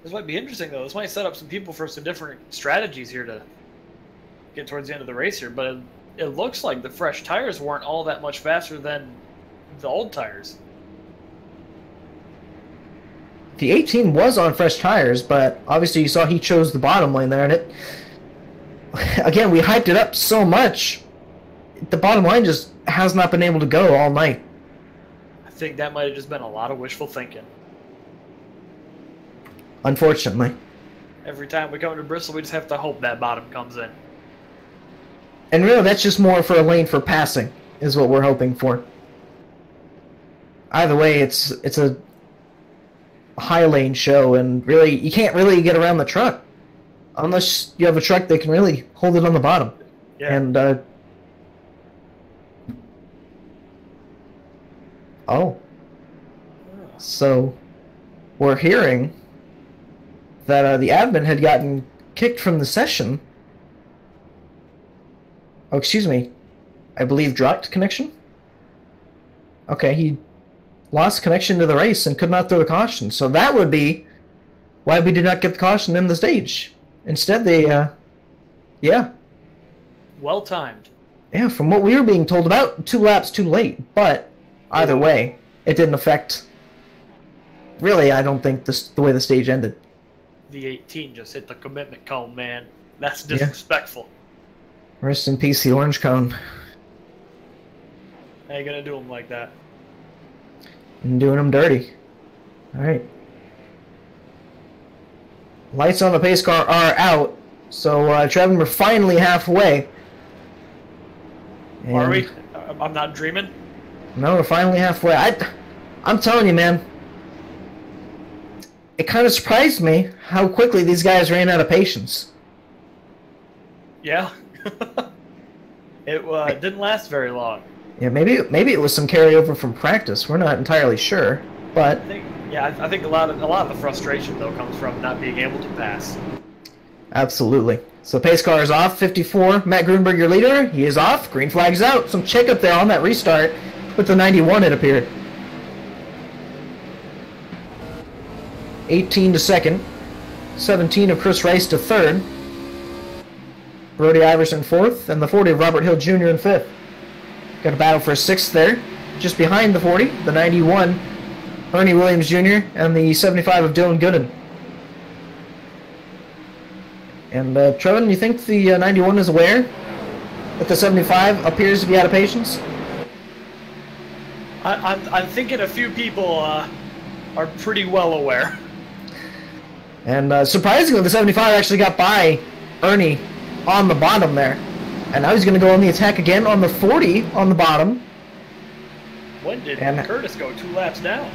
This might be interesting, though. This might set up some people for some different strategies here to get towards the end of the race here. But it looks like the fresh tires weren't all that much faster than the old tires. The 18 was on fresh tires, but obviously you saw he chose the bottom lane there, and it... Again, we hyped it up so much, the bottom line just has not been able to go all night. I think that might have just been a lot of wishful thinking. Unfortunately. Every time we come to Bristol, we just have to hope that bottom comes in. And really, that's just more for a lane for passing, is what we're hoping for. Either way, it's a high lane show, and really, you can't really get around the truck unless you have a truck that can really hold it on the bottom. Yeah. And so we're hearing that the admin had gotten kicked from the session. Oh, excuse me. I believe dropped connection? Okay, he lost connection to the race and could not throw the caution. So that would be why we did not get the caution in the stage. Instead, they, yeah. Well timed. Yeah, from what we were being told, about 2 laps too late. But either way, it didn't affect, really, I don't think, the way the stage ended. The 18 just hit the commitment cone, man. That's disrespectful. Yeah. Rest in peace, the orange cone. How you gonna do him like that? And doing them dirty. Alright. Lights on the pace car are out. So, Trevin, we're finally halfway. And are we? I'm not dreaming? No, we're finally halfway. I'm telling you, man. It kind of surprised me how quickly these guys ran out of patience. Yeah. It didn't last very long. Yeah, maybe it was some carryover from practice. We're not entirely sure, but I think a lot of the frustration though comes from not being able to pass. Absolutely. So pace car is off. 54. Matt Grunberg, your leader. He is off. Green flag's out. Some check up there on that restart with the 91, it appeared. 18 to second. 17 of Chris Rice to third. Brody Iverson fourth. And the 40 of Robert Hill Jr. in fifth. Got a battle for sixth there. Just behind the 40, the 91, Ernie Williams Jr. and the 75 of Dylan Gooden. And Trevin, you think the 91 is aware that the 75 appears to be out of patience? I'm thinking a few people are pretty well aware. And surprisingly, the 75 actually got by Ernie on the bottom there. And now he's going to go on the attack again on the 40 on the bottom. When did Curtis go 2 laps down?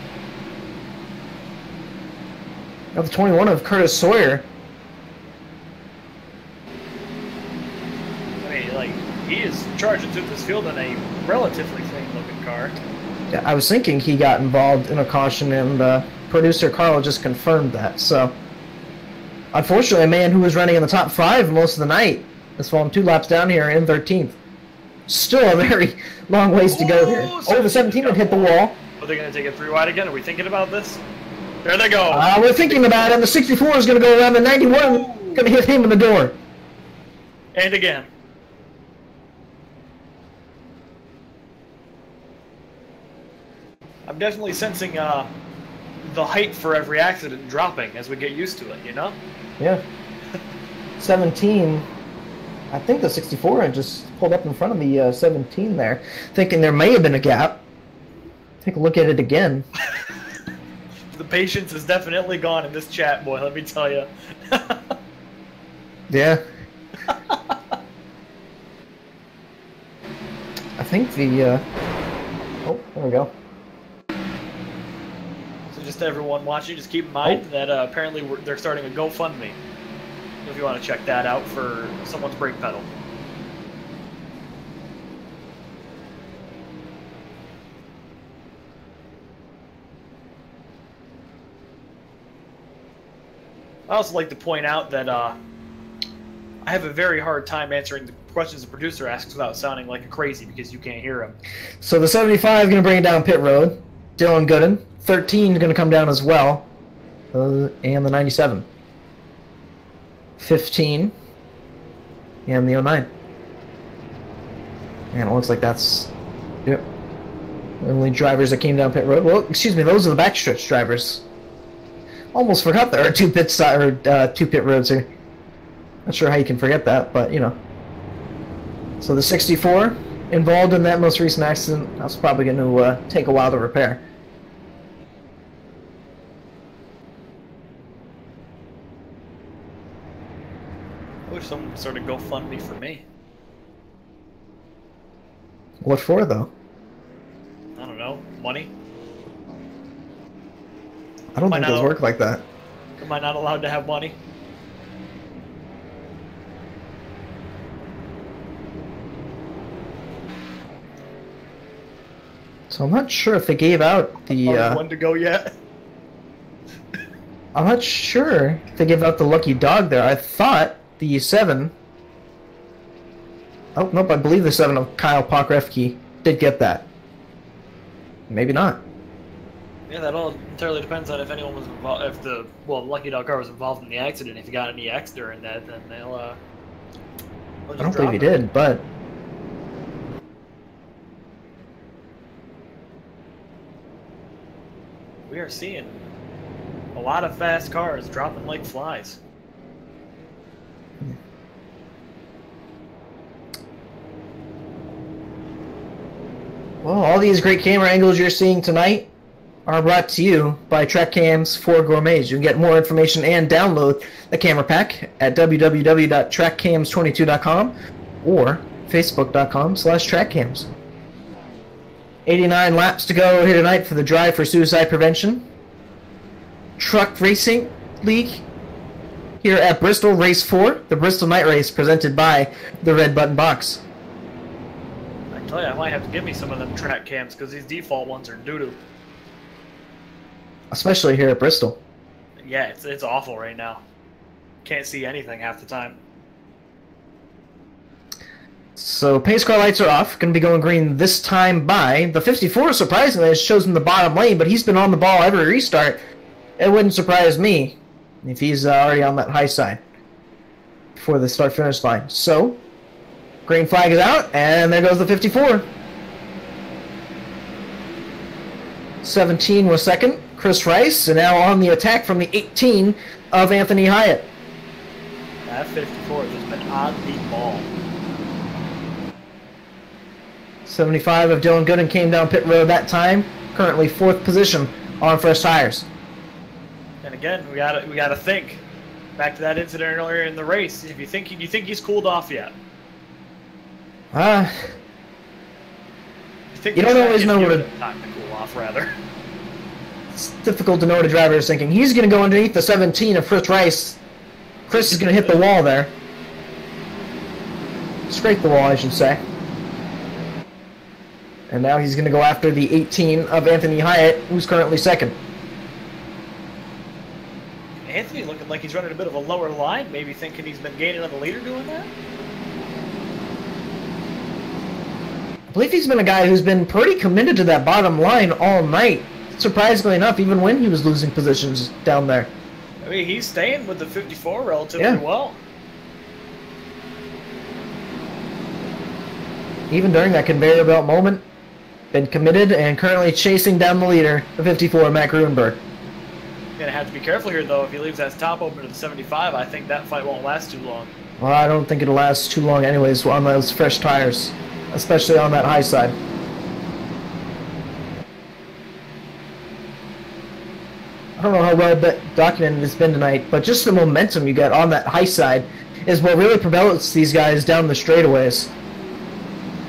Now the 21 of Curtis Sawyer. I mean, like, he is charging through this field in a relatively clean-looking car. Yeah, I was thinking he got involved in a caution, and producer Carl just confirmed that. So, unfortunately, a man who was running in the top 5 most of the night has fallen 2 laps down here in 13th. Still a very long ways to go here. Oh, the 17 had hit the wall. Are they going to take it 3 wide again? Are we thinking about this? There they go. We're thinking about it, and the 64 is going to go around the 91, going to hit him in the door. And again. I'm definitely sensing the height for every accident dropping as we get used to it, you know? Yeah. 17, I think the 64 had just pulled up in front of the 17 there, thinking there may have been a gap. Take a look at it again. The patience is definitely gone in this chat, boy, let me tell you. Yeah. I think the, oh, there we go. So just to everyone watching, just keep in mind that apparently they're starting a GoFundMe. If you want to check that out for someone's brake pedal. I also like to point out that I have a very hard time answering the questions the producer asks without sounding like a crazy because you can't hear him. So the 75 is going to bring it down pit road. Dylan Gooden. 13 is going to come down as well. And the 97. 15. And the 09. And it looks like that's... Yep. The only drivers that came down pit road. Well, excuse me, those are the backstretch drivers. Almost forgot there are 2 pit roads here. Not sure how you can forget that, but you know. So the 64 involved in that most recent accident. That's probably going to take a while to repair. I wish someone started GoFundMe for me. What for, though? I don't know. Money? I don't think those work like that. Am I not allowed to have money? So I'm not sure if they gave out the... one to go yet? I'm not sure if they gave out the lucky dog there. I thought the 7... Oh, nope, I believe the 7 of Kyle Pokrefke did get that. Maybe not. Yeah, that all entirely depends on if anyone was involved, if the lucky dog car was involved in the accident. If he got any EX during that, then they'll I don't believe he did, but we are seeing a lot of fast cars dropping like flies. well, all these great camera angles you're seeing tonight are brought to you by TrackCams for Gourmets. You can get more information and download the camera pack at www.trackcams22.com or facebook.com/trackcams. 89 laps to go here tonight for the Drive for Suicide Prevention Truck Racing League here at Bristol Race 4, the Bristol Night Race presented by the Red Button Box. I tell you, I might have to give me some of them track cams because these default ones are doo-doo. Especially here at Bristol. Yeah, it's awful right now. can't see anything half the time. So pace car lights are off. Going to be going green this time by the 54. Surprisingly, has chosen the bottom lane, but he's been on the ball every restart. It wouldn't surprise me if he's already on that high side before the start-finish line. So green flag is out, and there goes the 54. 17 was second, Chris Rice, and now on the attack from the 18 of Anthony Hyatt. That 54 has just been on the ball. 75 of Dylan Gooden came down pit road that time. Currently 4th position on fresh tires. And again, we gotta think back to that incident earlier in the race. If you think he's cooled off yet? You don't always know what time to cool off, rather. It's difficult to know what a driver is thinking. He's going to go underneath the 17 of Chris Rice. Chris is going to hit the wall there. Scrape the wall, I should say. And now he's going to go after the 18 of Anthony Hyatt, who's currently second. Anthony looking like he's running a bit of a lower line, maybe thinking he's been gaining on the leader doing that? I believe he's been a guy who's been pretty committed to that bottom line all night. Surprisingly enough, even when he was losing positions down there. I mean, he's staying with the 54 relatively well. Even during that conveyor belt moment, been committed and currently chasing down the leader, the 54, Matt Gruenberg. Gonna have to be careful here, though. If he leaves that top open to the 75, I think that fight won't last too long. Well, I don't think it'll last too long anyways on those fresh tires, especially on that high side. I don't know how well documented it's been tonight, but just the momentum you get on that high side is what really propels these guys down the straightaways.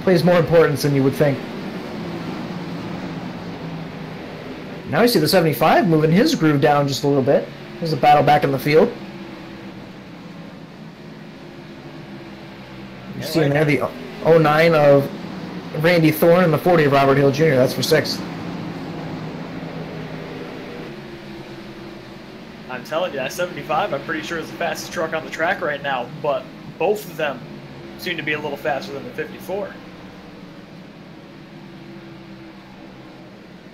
Plays more importance than you would think. Now you see the 75 moving his groove down just a little bit. There's a battle back in the field. You're seeing there the 09 of Randy Thorne and the 40 of Robert Hill Jr. That's for 6th. I'm telling you, that 75, I'm pretty sure is the fastest truck on the track right now, but both of them seem to be a little faster than the 54.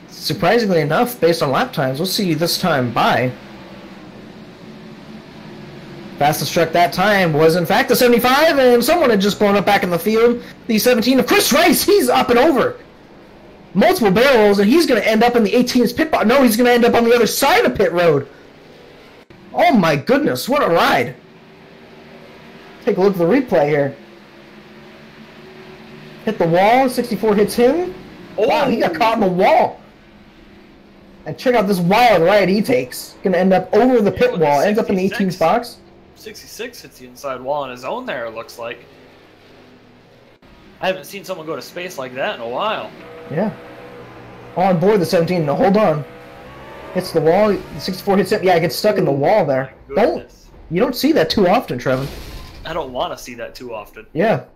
Surprisingly enough, based on lap times, we'll see this time by. Fastest truck that time was in fact the 75, and someone had just blown up back in the field. The 17 of Chris Rice, he's up and over. Multiple barrels, and he's going to end up in the 18's pit box. No, he's going to end up on the other side of pit road. Oh my goodness, what a ride. Take a look at the replay here. Hit the wall, 64 hits him. Oh. Wow, he got caught in the wall. And check out this wild ride he takes. Gonna end up over the pit wall, ends up in the 18's box. 66 hits the inside wall on his own there, it looks like. I haven't seen someone go to space like that in a while. Yeah. On board the 17, now hold on. Hits the wall, the 64 hits it. Yeah, it gets stuck in the wall there. You don't see that too often, Trevin. I don't want to see that too often. Yeah.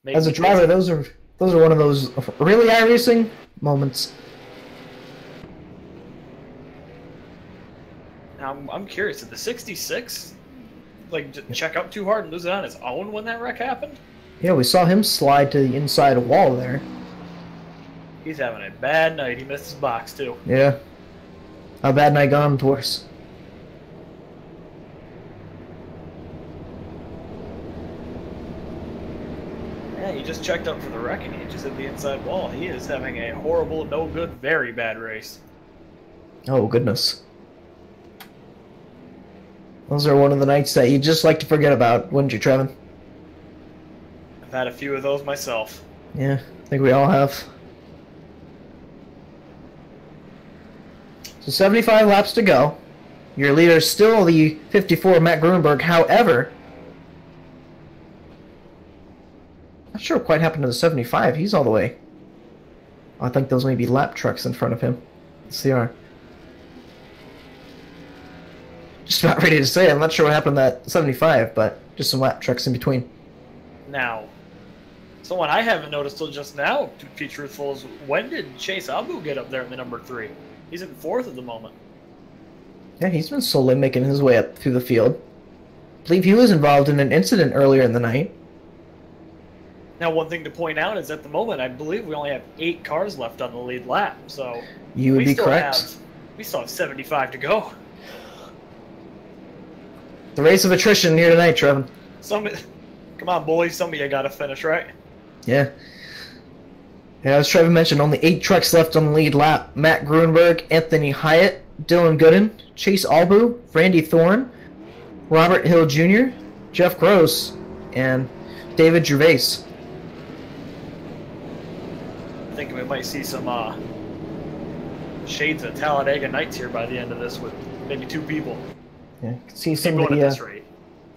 As a driver, those are one of those really iRacing moments. Now, I'm curious, did the 66 like check up too hard and lose it on his own when that wreck happened? Yeah, we saw him slide to the inside wall there. He's having a bad night. He missed his box, too. Yeah. A bad night gone worse. Yeah, he just checked up for the wreck and he just hit the inside wall. He is having a horrible, no good, very bad race. Oh, goodness. Those are one of the nights that you'd just like to forget about, wouldn't you, Trevin? I've had a few of those myself. Yeah, I think we all have. So 75 laps to go. Your leader is still the 54, Matt Gruenberg. However, not sure what quite happened to the 75. He's all the way. I think those may be lap trucks in front of him. Yes, they are. Just about ready to say, I'm not sure what happened to that 75, but just some lap trucks in between. Now, someone I haven't noticed till just now, to be truthful, is when did Chase Abu get up there in the number 3? He's in 4th at the moment. Yeah, he's been slowly making his way up through the field. I believe he was involved in an incident earlier in the night. Now, one thing to point out is at the moment, I believe we only have 8 cars left on the lead lap, so You would be correct. We still have 75 to go. The race of attrition here tonight, Trevin. Come on, boys, some of you got to finish, right? Yeah. Yeah, as Trevin mentioned, only 8 trucks left on the lead lap. Matt Gruenberg, Anthony Hyatt, Dylan Gooden, Chase Albu, Randy Thorne, Robert Hill Jr., Jeff Gross, and David Gervais. I think we might see some shades of Talladega Nights here by the end of this with maybe 2 people. Yeah, you can see some Keep of going at the this rate.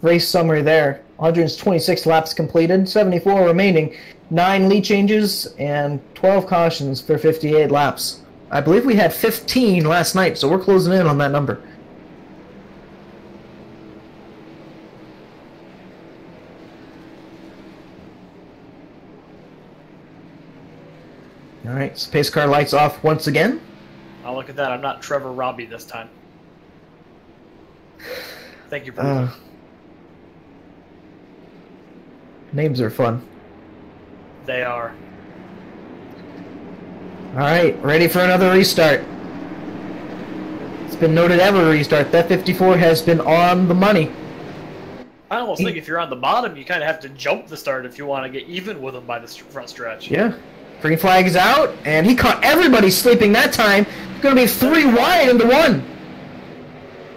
race summary there. 126 laps completed, 74 remaining, 9 lead changes, and 12 cautions for 58 laps. I believe we had 15 last night, so we're closing in on that number. Alright, so pace car lights off once again. Oh, look at that. I'm not Trevor Robbie this time. Thank you for Names are fun. They are. Alright, ready for another restart. It's been noted every restart. That 54 has been on the money. I almost think if you're on the bottom, you kind of have to jump the start if you want to get even with them by the front stretch. Yeah. Green flag is out, and he caught everybody sleeping that time. It's going to be 3 wide into 1.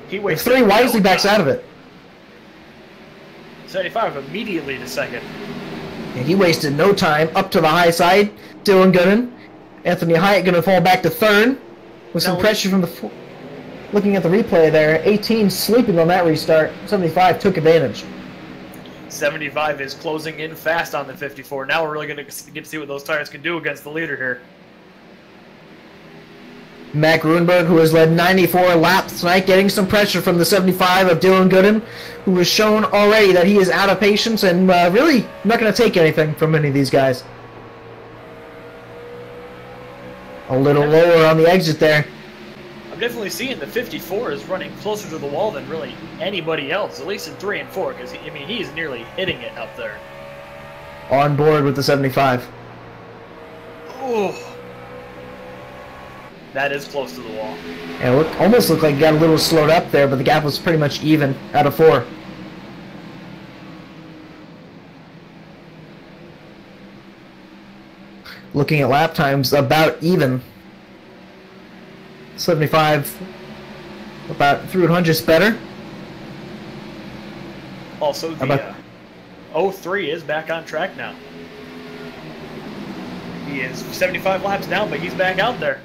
He waits. 3 wisely backs out of it. 75 immediately to second. And he wasted no time. Up to the high side, Dylan Gooden. Anthony Hyatt going to fall back to third with some pressure from the... Looking at the replay there, 18 sleeping on that restart. 75 took advantage. 75 is closing in fast on the 54. Now we're really going to get to see what those tires can do against the leader here. Matt Gruenberg, who has led 94 laps tonight, getting some pressure from the 75 of Dylan Gooden, who has shown already that he is out of patience and really not going to take anything from any of these guys. A little lower on the exit there. I'm definitely seeing the 54 is running closer to the wall than really anybody else, at least in 3 and 4, because, I mean, he's nearly hitting it up there. On board with the 75. Ooh. That is close to the wall. Yeah, almost looked like he got a little slowed up there, but the gap was pretty much even out of 4. Looking at lap times, about even. 75, about 300 better. Also, the 03 is back on track now. He is 75 laps down, but he's back out there.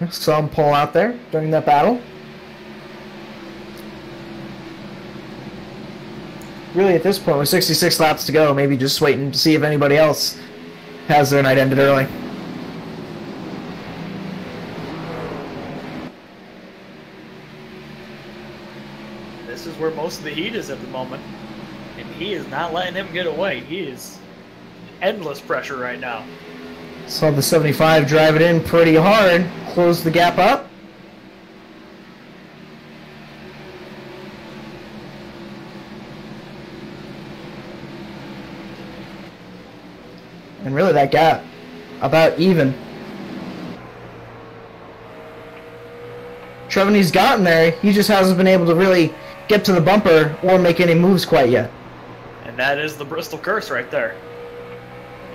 Saw him pull out there during that battle. Really, at this point, with 66 laps to go, maybe just waiting to see if anybody else has their night ended early. This is where most of the heat is at the moment. And he is not letting him get away. He is endless pressure right now. Saw the 75 drive it in pretty hard. Close the gap up. And really that gap about even. Trevini's gotten there. He just hasn't been able to really get to the bumper or make any moves quite yet. And that is the Bristol curse right there.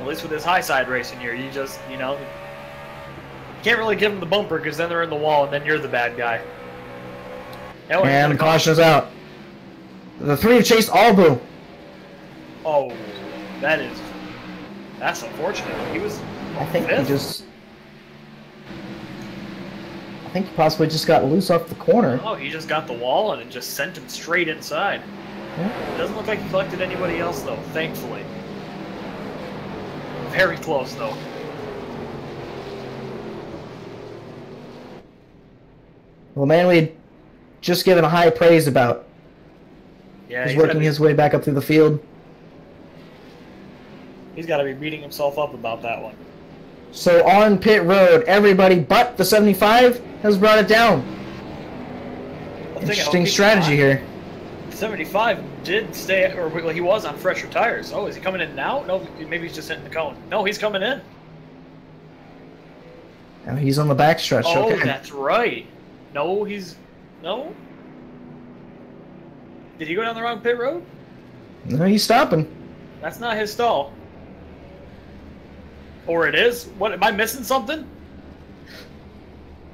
At least with this high side racing here, you just, you know, you can't really give them the bumper because then they're in the wall and then you're the bad guy. And the caution is out. The 3 have chased Albu. Oh, that's unfortunate. He was I think fifth. I think he possibly just got loose off the corner. Oh, he just got the wall and it just sent him straight inside. Yeah. It doesn't look like he collected anybody else though, thankfully. Very close though. Well, the man we'd just given a high praise about. Yeah, he's working his way back up through the field. He's got to be beating himself up about that one. So on pit road, everybody but the 75 has brought it down. Interesting strategy here. 75 did stay, or well, he was on fresher tires. Oh, is he coming in now? No, maybe he's just hitting the cone. No, he's coming in. Now he's on the backstretch. Oh, okay. That's right. No, no. Did he go down the wrong pit road? No, he's stopping. That's not his stall. Or it is? What, am I missing something?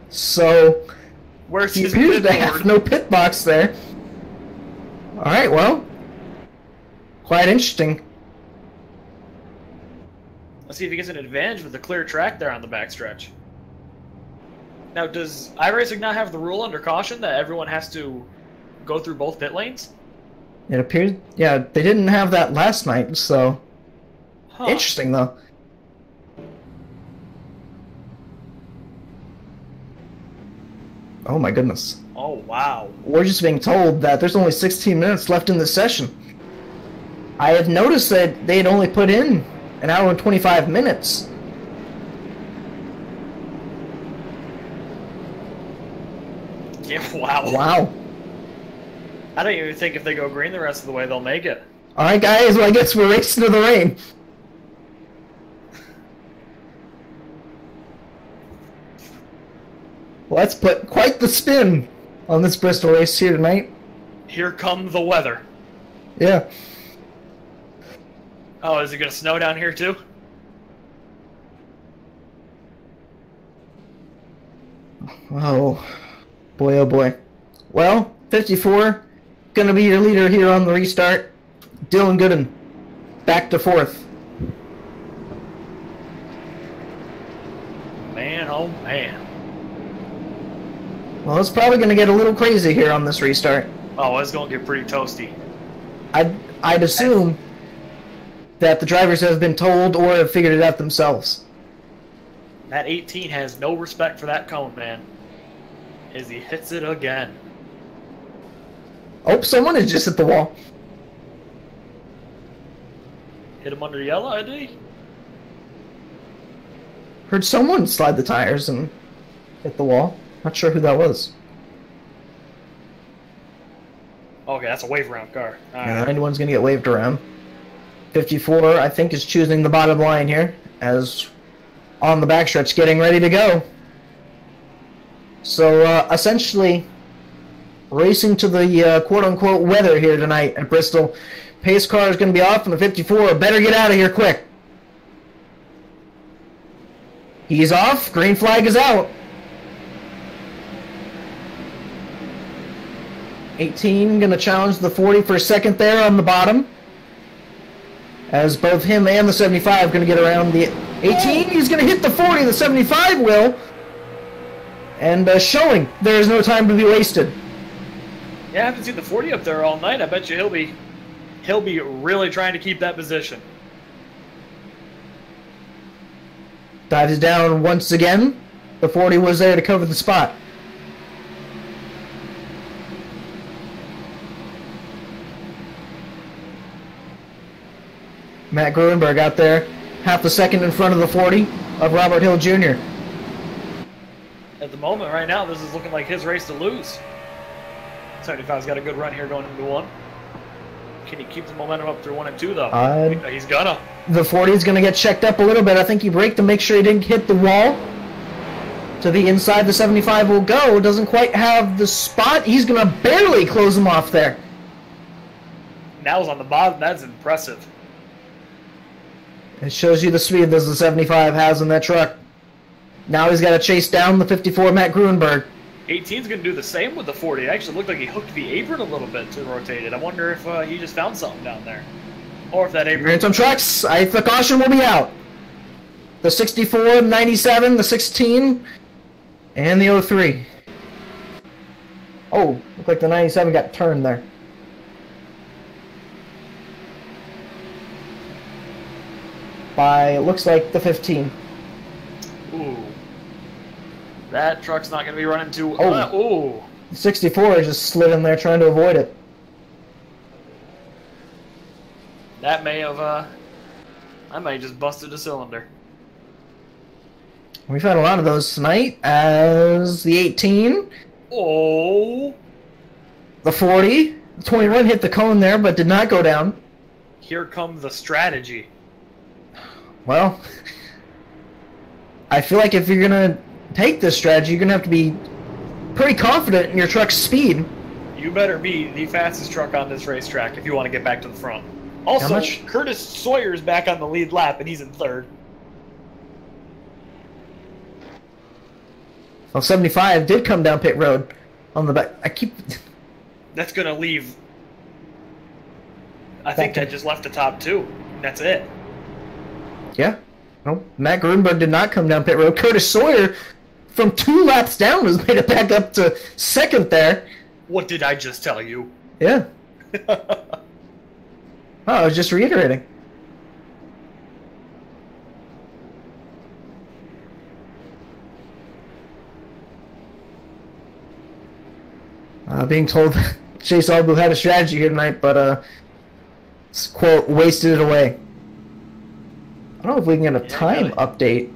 So, where's he his appears pit to board? have no pit box there. Alright, well, quite interesting. Let's see if he gets an advantage with the clear track there on the backstretch. Now, does iRacing not have the rule under caution that everyone has to go through both pit lanes? It appears, yeah, they didn't have that last night, so... Huh. Interesting, though. Oh my goodness. Oh, wow. We're just being told that there's only 16 minutes left in this session. I had noticed that they had only put in an hour and 25 minutes. Yeah, wow. Wow. I don't even think if they go green the rest of the way, they'll make it. Alright guys, well I guess we're racing to the rain. Well, let's put quite the spin on this Bristol race here tonight. Here come the weather. Yeah. Oh, is it going to snow down here too? Oh, boy, oh boy. Well, 54, gonna be your leader here on the restart. Dylan Gooden, back to fourth. Man, oh man. Well, it's probably gonna get a little crazy here on this restart. Oh, it's going to get pretty toasty. I'd assume that the drivers have been told or have figured it out themselves. That 18 has no respect for that cone, man. As he hits it again. Oh, someone has just hit the wall. Hit him under the yellow ID. Heard someone slide the tires and hit the wall. Not sure who that was. Okay, that's a wave around car. All Yeah, right. anyone's gonna get waved around. 54, I think, is choosing the bottom line here, as on the backstretch, getting ready to go. So, essentially, racing to the quote-unquote weather here tonight at Bristol. Pace car is going to be off, and the 54 better get out of here quick. He's off. Green flag is out. 18 going to challenge the 40 for a second there on the bottom. As both him and the 75 going to get around the 18. He's going to hit the 40. The 75 will. And showing there is no time to be wasted. Yeah, I haven't seen the 40 up there all night. I bet you he'll be really trying to keep that position. Dives down once again. The 40 was there to cover the spot. Matt Gruenberg out there, half a second in front of the 40 of Robert Hill Jr. At the moment, right now, this is looking like his race to lose. 75's got a good run here going into one. Can he keep the momentum up through 1 and 2, though? He's gonna. The 40 is going to get checked up a little bit. I think he braked to make sure he didn't hit the wall. To the inside, the 75 will go. Doesn't quite have the spot. He's going to barely close him off there. Now's on the bottom. That's impressive. It shows you the speed that the 75 has in that truck. Now he's got to chase down the 54 Matt Gruenberg. 18's going to do the same with the 40. It actually looked like he hooked the apron a little bit to rotate it. I wonder if he just found something down there. Or if that apron... You're in some trucks. The caution will be out. The 64, 97, the 16, and the 03. Oh, looked like the 97 got turned there. By, it looks like, the 15. Ooh. That truck's not going to be running too... Oh. Ooh. The 64 just slid in there trying to avoid it. That may have, I might have just busted a cylinder. We've had a lot of those tonight, as the 18. Oh. The 40, the 21 hit the cone there, but did not go down. Here comes the strategy. Well, I feel like if you're gonna take this strategy, you're gonna have to be pretty confident in your truck's speed. You better be the fastest truck on this racetrack if you want to get back to the front. Also, Curtis Sawyer's back on the lead lap, and he's in third. Well, 75 did come down pit road on the back. That's going to leave... I think that just left the top two. That's it. Yeah. No, Matt Grunberg did not come down pit road. Curtis Sawyer, from 2 laps down, has made it back up to second there. What did I just tell you? Yeah. Oh, I was just reiterating. Being told that Chase Albu had a strategy here tonight, but, quote, wasted it away. I don't know if we can get a time update.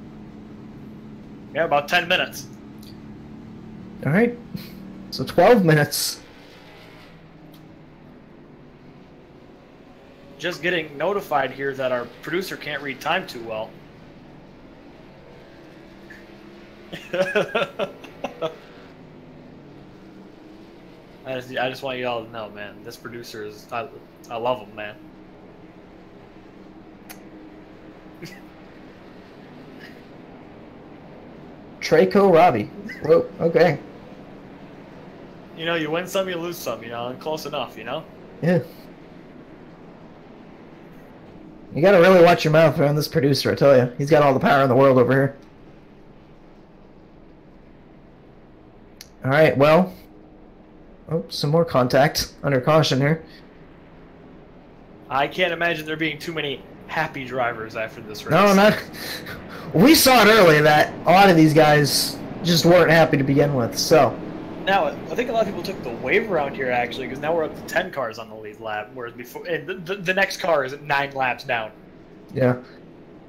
Yeah, about 10 minutes. Alright. So 12 minutes. Just getting notified here that our producer can't read time too well. I just want you all to know, man. This producer is... I love him, man. Traco Robbie. Whoa, okay. You know, you win some, you lose some, you know, and close enough, you know? Yeah. You gotta really watch your mouth around this producer, I tell you. He's got all the power in the world over here. Alright, well... Oh, some more contact under caution here. I can't imagine there being too many happy drivers after this race. No, not... We saw it early that a lot of these guys just weren't happy to begin with, so... Now, I think a lot of people took the wave around here, actually, because now we're up to 10 cars on the lead lap, whereas before... And the next car is 9 laps down. Yeah.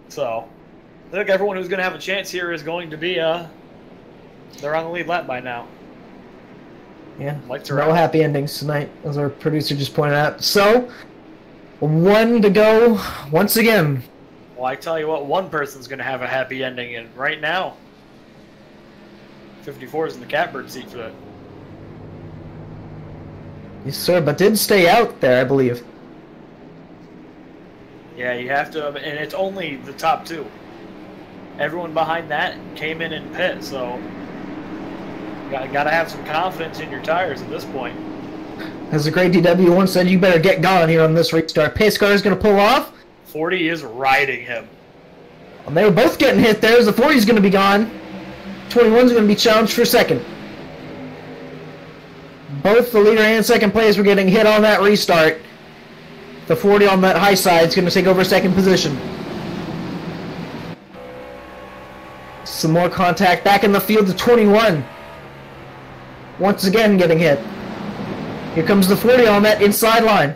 So, I think everyone who's going to have a chance here is going to be, they're on the lead lap by now. Yeah, Lights are no out. happy endings tonight, as our producer just pointed out. So, 1 to go once again. Well, I tell you what, one person's going to have a happy ending, and right now, 54 is in the catbird seat for that. Yes, sir, but did stay out there, I believe. Yeah, you have to, and it's only the top 2. Everyone behind that came in pit, so gotta have some confidence in your tires at this point. As the great DW once said, you better get going here on this restart. Pace car is going to pull off. 40 is riding him. And they were both getting hit there as the 40 is going to be gone. 21 is going to be challenged for second. Both the leader and second place were getting hit on that restart. The 40 on that high side is going to take over second position. Some more contact back in the field to 21. Once again getting hit. Here comes the 40 on that inside line.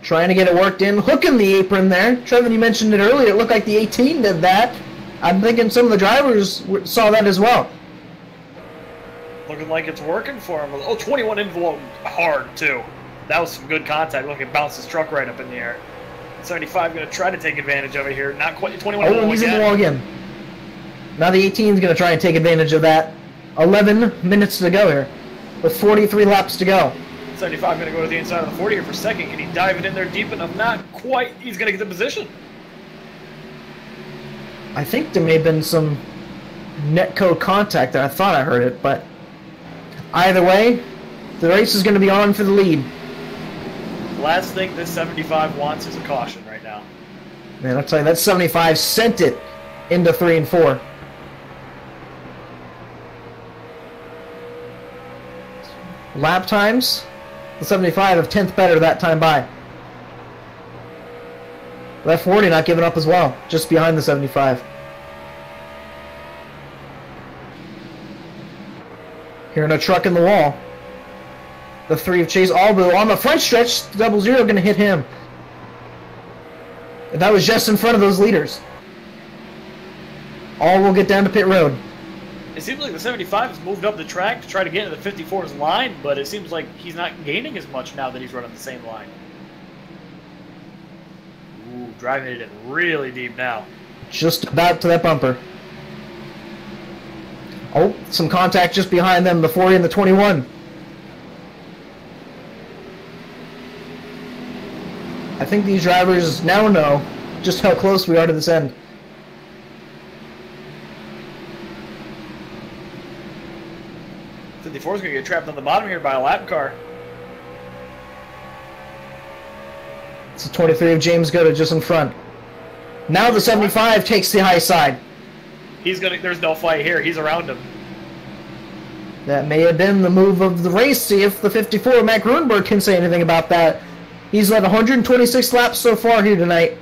Trying to get it worked in. Hooking the apron there. Trevin, you mentioned it earlier. It looked like the 18 did that. I'm thinking some of the drivers saw that as well. Looking like it's working for him. Oh, 21 envelope hard, too. That was some good contact. Look, it bounced his truck right up in the air. 75 going to try to take advantage of it here. Not quite. 21 Oh, he's in the wall again. Now the 18 is going to try and take advantage of that. 11 minutes to go here, with 43 laps to go. 75 going to go to the inside of the 40 here for second. Can he dive it in there deep enough? Not quite. He's going to get the position. I think there may have been some netcode contact there. I thought I heard it, but either way, the race is going to be on for the lead. Last thing this 75 wants is a caution right now. Man, I'll tell you, that 75 sent it into 3 and 4. Lap times, the 75 of 10th better that time by. That 40 not giving up as well, just behind the 75. Hearing a truck in the wall. The 3 of Chase Albu on the front stretch, 00 going to hit him. And that was just in front of those leaders. All will get down to pit road. It seems like the 75 has moved up the track to try to get into the 54's line, but it seems like he's not gaining as much now that he's running the same line. Ooh, driving it in really deep now. Just about to that bumper. Oh, some contact just behind them, the 40 and the 21. I think these drivers now know just how close we are to this end. The 54 is going to get trapped on the bottom here by a lap car. It's the 23 of James Goda just in front. Now the 75 takes the high side. He's gonna. There's no fight here. He's around him. That may have been the move of the race. See if the 54 Mac Ruenberg can say anything about that. He's led 126 laps so far here tonight.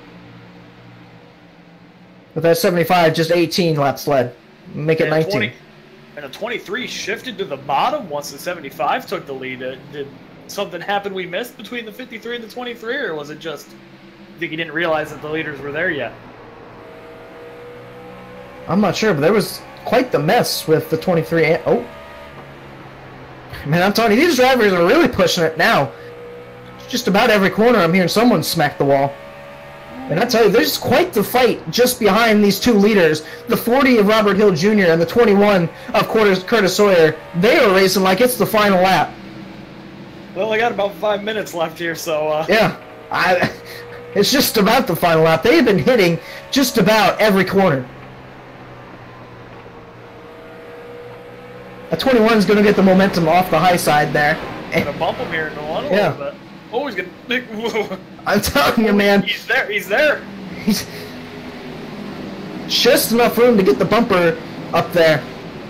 With that 75, just 18 laps led. Make it 19. And the 23 shifted to the bottom once the 75 took the lead. Did something happen we missed between the 53 and the 23, or was it just I think he didn't realize that the leaders were there yet? I'm not sure, but there was quite the mess with the 23 and... Oh. Man, I'm telling you, these drivers are really pushing it now. Just about every corner I'm hearing someone smack the wall. And I tell you, there's quite the fight just behind these two leaders. The 40 of Robert Hill Jr. and the 21 of Curtis Sawyer. They are racing like it's the final lap. Well, I got about 5 minutes left here, so... Yeah, it's just about the final lap. They've been hitting just about every corner. A 21 is going to get the momentum off the high side there. Going to bump him here in the one a little bit. Oh, he's going to... I'm telling you, man. He's there. He's there. He's just enough room to get the bumper up there.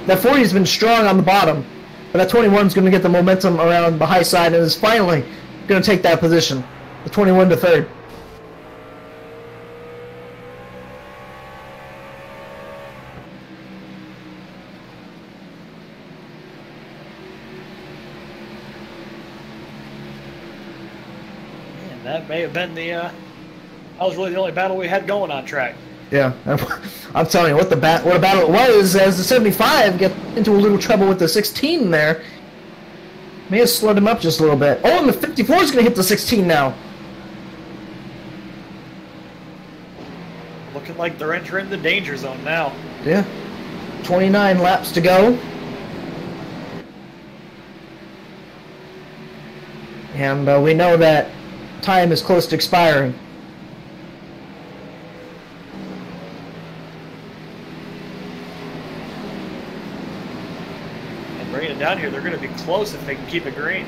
That 40 has been strong on the bottom, but that 21 is going to get the momentum around the high side and is finally going to take that position. The 21 to third. That may have been the, that was really the only battle we had going on track. Yeah, I'm telling you, what a battle it was as the 75 get into a little trouble with the 16 there. May have slowed him up just a little bit. Oh, and the 54 is going to hit the 16 now. Looking like they're entering the danger zone now. Yeah, 29 laps to go. And we know that time is close to expiring. And bringing it down here, they're going to be close if they can keep it green.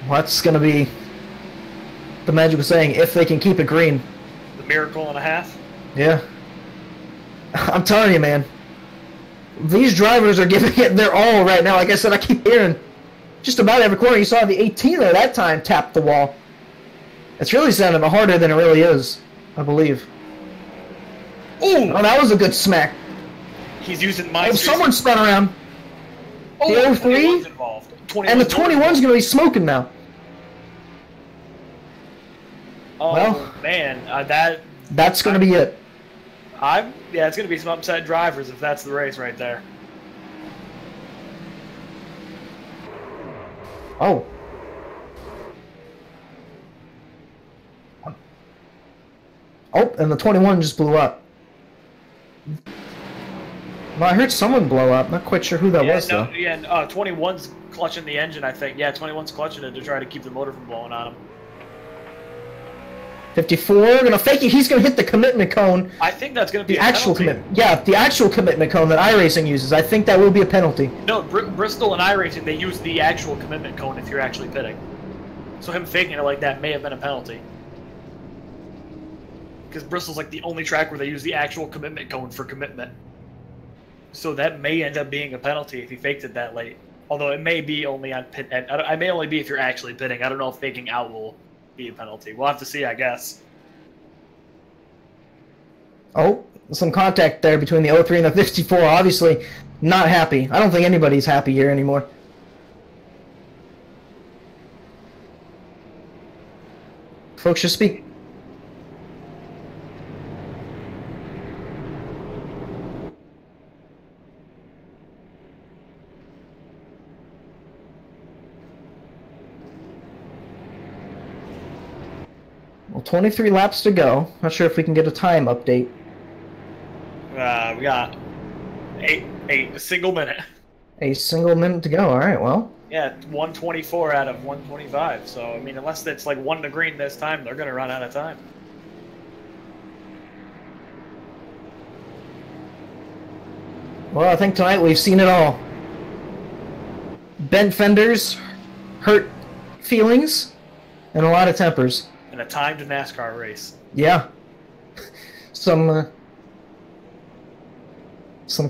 What's going to be the magic of saying, if they can keep it green? The miracle and a half? Yeah. I'm telling you, man. These drivers are giving it their all right now. Like I said, I keep hearing just about every corner. You saw the 18 there that time tap the wall. It's really sounding harder than it really is, I believe. Ooh! Oh, that was a good smack. He's using my... Oh, someone spun around. Oh, the 03? Involved. And the 21's going to be smoking now. Oh, well, man. That's going to be it. Yeah, it's going to be some upset drivers if that's the race right there. Oh. Oh, and the 21 just blew up. Well, I heard someone blow up. Not quite sure who that was, though. Yeah, and 21's clutching the engine, I think. Yeah, 21's clutching it to try to keep the motor from blowing on him. 54, gonna fake it. He's gonna hit the commitment cone. I think that's gonna be the actual commitment. Yeah, the actual commitment cone that iRacing uses. I think that will be a penalty. No, Bristol and iRacing, they use the actual commitment cone if you're actually pitting. So him faking it like that may have been a penalty. Because Bristol's like the only track where they use the actual commitment cone for commitment. So that may end up being a penalty if he faked it that late. Although it may be only on pit end. I may only be if you're actually pitting. I don't know if faking out will be a penalty. We'll have to see, I guess. Oh, some contact there between the 03 and the 54. Obviously not happy. I don't think anybody's happy here anymore. Folks, just speak. Well, 23 laps to go. Not sure if we can get a time update. We got a single minute. A single minute to go. All right, well. Yeah, 124 out of 125. So, I mean, unless it's like 1 to green this time, they're going to run out of time. Well, I think tonight we've seen it all. Bent fenders, hurt feelings, and a lot of tempers. In a timed NASCAR race. Yeah. Some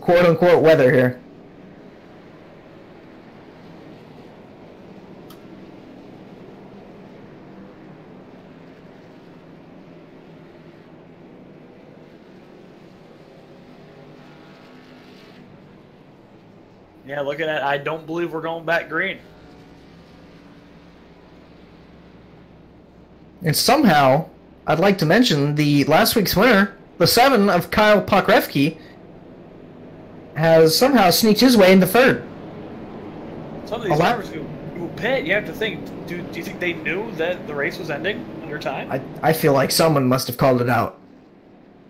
quote-unquote weather here. Yeah, looking at, I don't believe we're going back green. And somehow, I'd like to mention the last week's winner, the 7 of Kyle Pokrevsky, has somehow sneaked his way into third. Some of these drivers who pit, you have to think, do you think they knew that the race was ending under time? I feel like someone must have called it out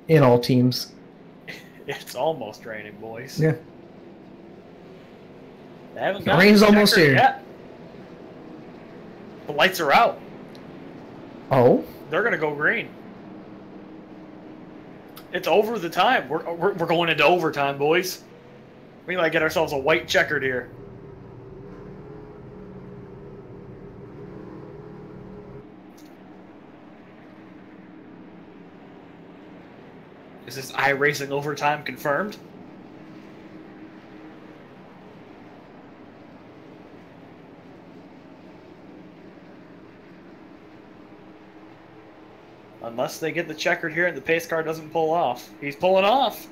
in all teams. It's almost raining, boys. Yeah. They haven't The rain's almost here. Yet. The lights are out. Oh? They're going to go green. It's over the time. We're going into overtime, boys. We might get ourselves a white checkered here. Is this iRacing overtime confirmed? Unless they get the checkered here and the pace car doesn't pull off. He's pulling off.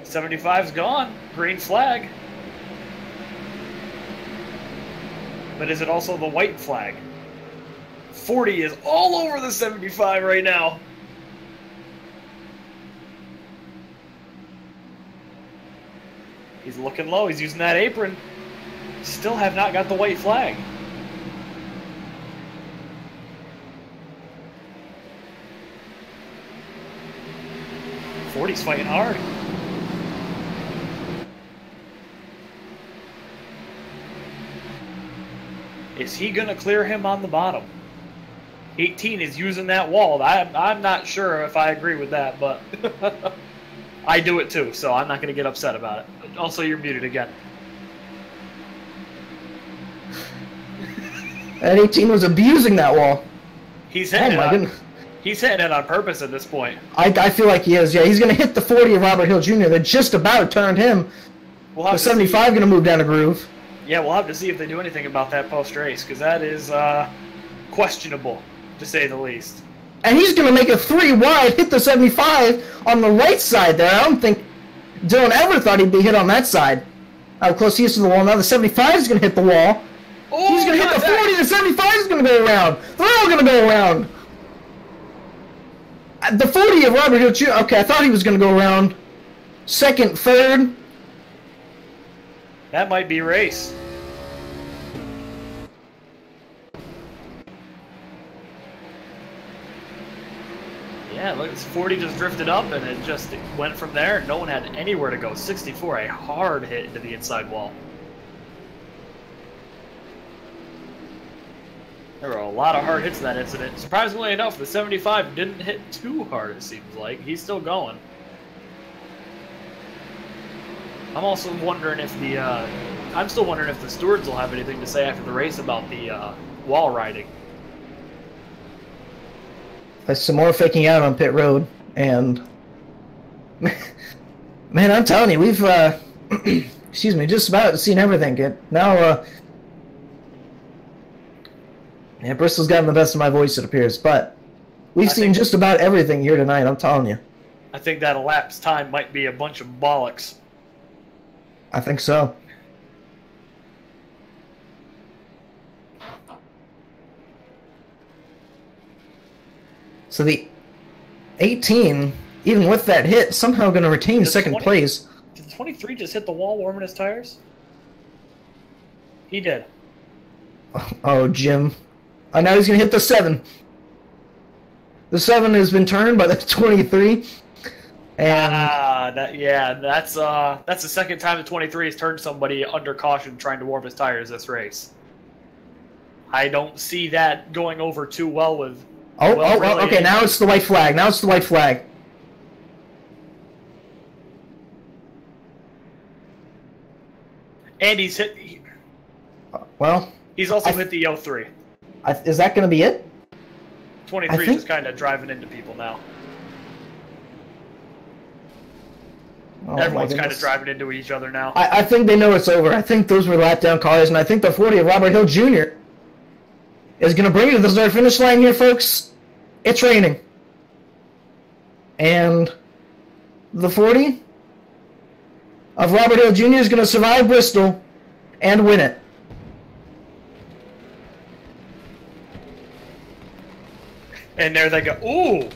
75's gone. Green flag. But is it also the white flag? 40 is all over the 75 right now. He's looking low. He's using that apron. Still have not got the white flag. He's fighting hard. Is he going to clear him on the bottom? 18 is using that wall. I'm not sure if I agree with that, but I do it too, so I'm not going to get upset about it. Also, you're muted again. And 18 was abusing that wall. He's hitting my goodness. He's hitting it on purpose at this point. I feel like he is, yeah. He's going to hit the 40 of Robert Hill Jr. that just about turned him. The 75 going to move down a groove. Yeah, we'll have to see if they do anything about that post-race, because that is questionable, to say the least. And he's going to make a 3 wide, hit the 75 on the right side there. I don't think Dylan ever thought he'd be hit on that side. How close he is to the wall. Now the 75 is going to hit the wall. Oh, he's going to hit the 40, the 75 is going to go around. They're all going to go around. The 40 of Robert Hill Jr. Okay, I thought he was going to go around. Second, third. That might be race. Yeah, look, this 40 just drifted up and it just went from there. No one had anywhere to go. 64, a hard hit into the inside wall. There were a lot of hard hits in that incident. Surprisingly enough, the 75 didn't hit too hard, it seems like. He's still going. I'm also wondering if the, I'm still wondering if the stewards will have anything to say after the race about the wall riding. There's some more faking out on pit road, and man, I'm telling you, we've, excuse me, just about seen everything. Now, yeah, Bristol's gotten the best of my voice, it appears, but we've seen just about everything here tonight, I'm telling you. I think that elapsed time might be a bunch of bollocks. I think so. So the 18, even with that hit, somehow going to retain second place. Did the 23 just hit the wall warming his tires? He did. Oh, Jim. Oh, now he's going to hit the 7. The 7 has been turned by the 23. And that's the second time the 23 has turned somebody under caution trying to warm his tires this race. I don't see that going over too well with... Okay, now it's the white flag. Now it's the white flag. And he's hit... He's also hit the 03. Is that going to be it? 23 is just kind of driving into people now. Everyone's kind of driving into each other now. I think they know it's over. I think those were lap down cars, and I think the 40 of Robert Hill Jr. is going to bring you to the start-finish line here, folks. It's raining. And the 40 of Robert Hill Jr. is going to survive Bristol and win it. And there they go. Ooh!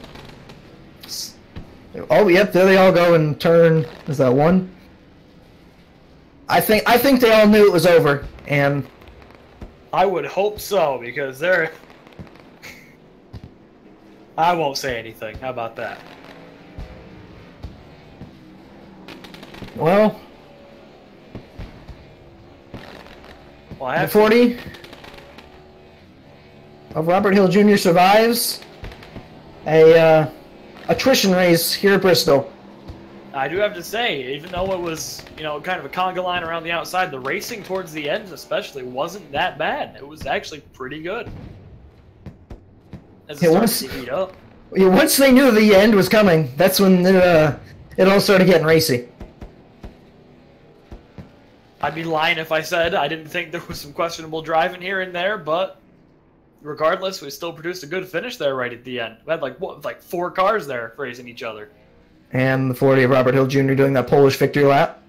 Oh, yep, there they all go and turn. Is that 1? I think they all knew it was over, and I would hope so, because they're... I won't say anything. How about that? Well, the 40 of Robert Hill Jr. survives a attrition race here at Bristol. I do have to say, even though it was, kind of a conga line around the outside, the racing towards the end especially wasn't that bad. It was actually pretty good. As it started to heat up. Once they knew the end was coming, that's when it all started getting racy. I'd be lying if I said I didn't think there was some questionable driving here and there, but regardless, we still produced a good finish there right at the end. We had like 4 cars there racing each other. And the 40 of Robert Hill Jr. doing that Polish victory lap.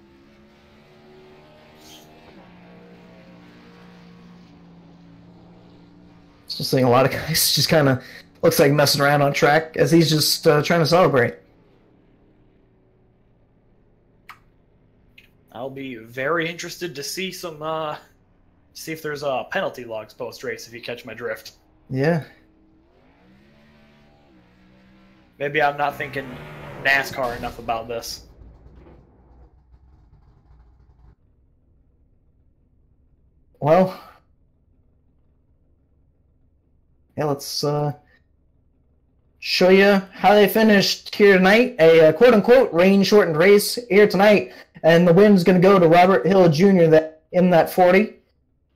Just seeing a lot of guys just kind of looks like messing around on track as he's just trying to celebrate. I'll be very interested to see see if there's penalty logs post-race, if you catch my drift. Yeah. Maybe I'm not thinking NASCAR enough about this. Well, yeah, let's show you how they finished here tonight. A quote-unquote rain-shortened race here tonight. And the win's going to go to Robert Hill Jr. in that 40.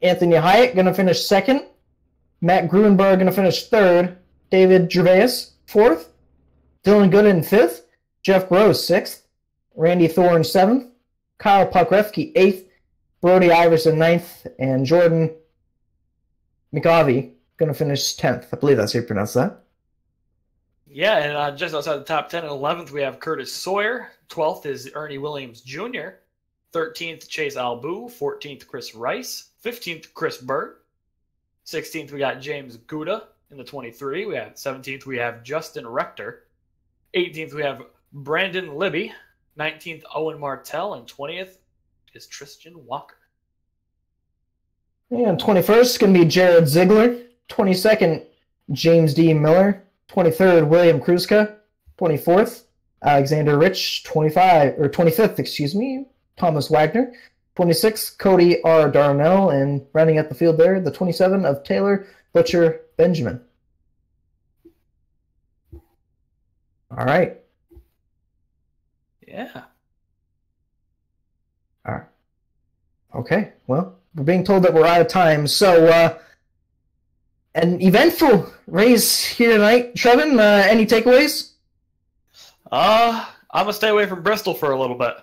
Anthony Hyatt going to finish 2nd. Matt Gruenberg going to finish 3rd. David Gervais 4th. Dylan Gooden 5th. Jeff Gross 6th. Randy Thorne 7th. Kyle Pokrefsky 8th. Brody Iverson 9th. And Jordan McAvey going to finish 10th. I believe that's how you pronounce that. Yeah, and just outside the top 10 and 11th, we have Curtis Sawyer. 12th is Ernie Williams Jr. 13th, Chase Albu. 14th, Chris Rice. 15th, Chris Burt. 16th, we got James Gouda in the 23. 17th, we have Justin Rector. 18th, we have Brandon Libby. 19th, Owen Martell. And 20th is Tristan Walker. And 21st going to be Jared Ziegler. 22nd, James D. Miller. 23rd, William Kruska. 24th, Alexander Rich. 25th, Thomas Wagner. 26th, Cody R. Darnell. And rounding out the field there, the 27 of Taylor Butcher Benjamin. All right. Yeah. All right. Okay, well, we're being told that we're out of time, so an eventful race here tonight. Trevin, any takeaways? I'm gonna stay away from Bristol for a little bit.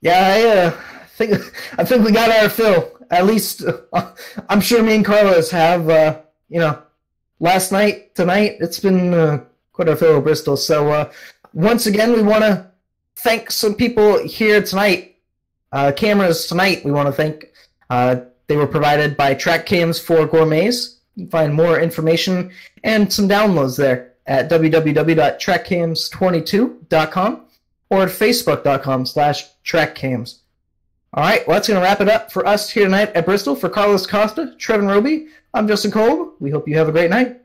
Yeah, I think we got our fill. At least I'm sure me and Carlos have. Last night, tonight, it's been quite a fill of Bristol. So once again, we want to thank some people here tonight. Cameras tonight, we want to thank. They were provided by Track Cams for Gourmets. You can find more information and some downloads there at www.trackcams22.com or at facebook.com/trackcams. All right, well, that's going to wrap it up for us here tonight at Bristol. For Carlos Costa, Trevin Roby, I'm Justin Kolb. We hope you have a great night.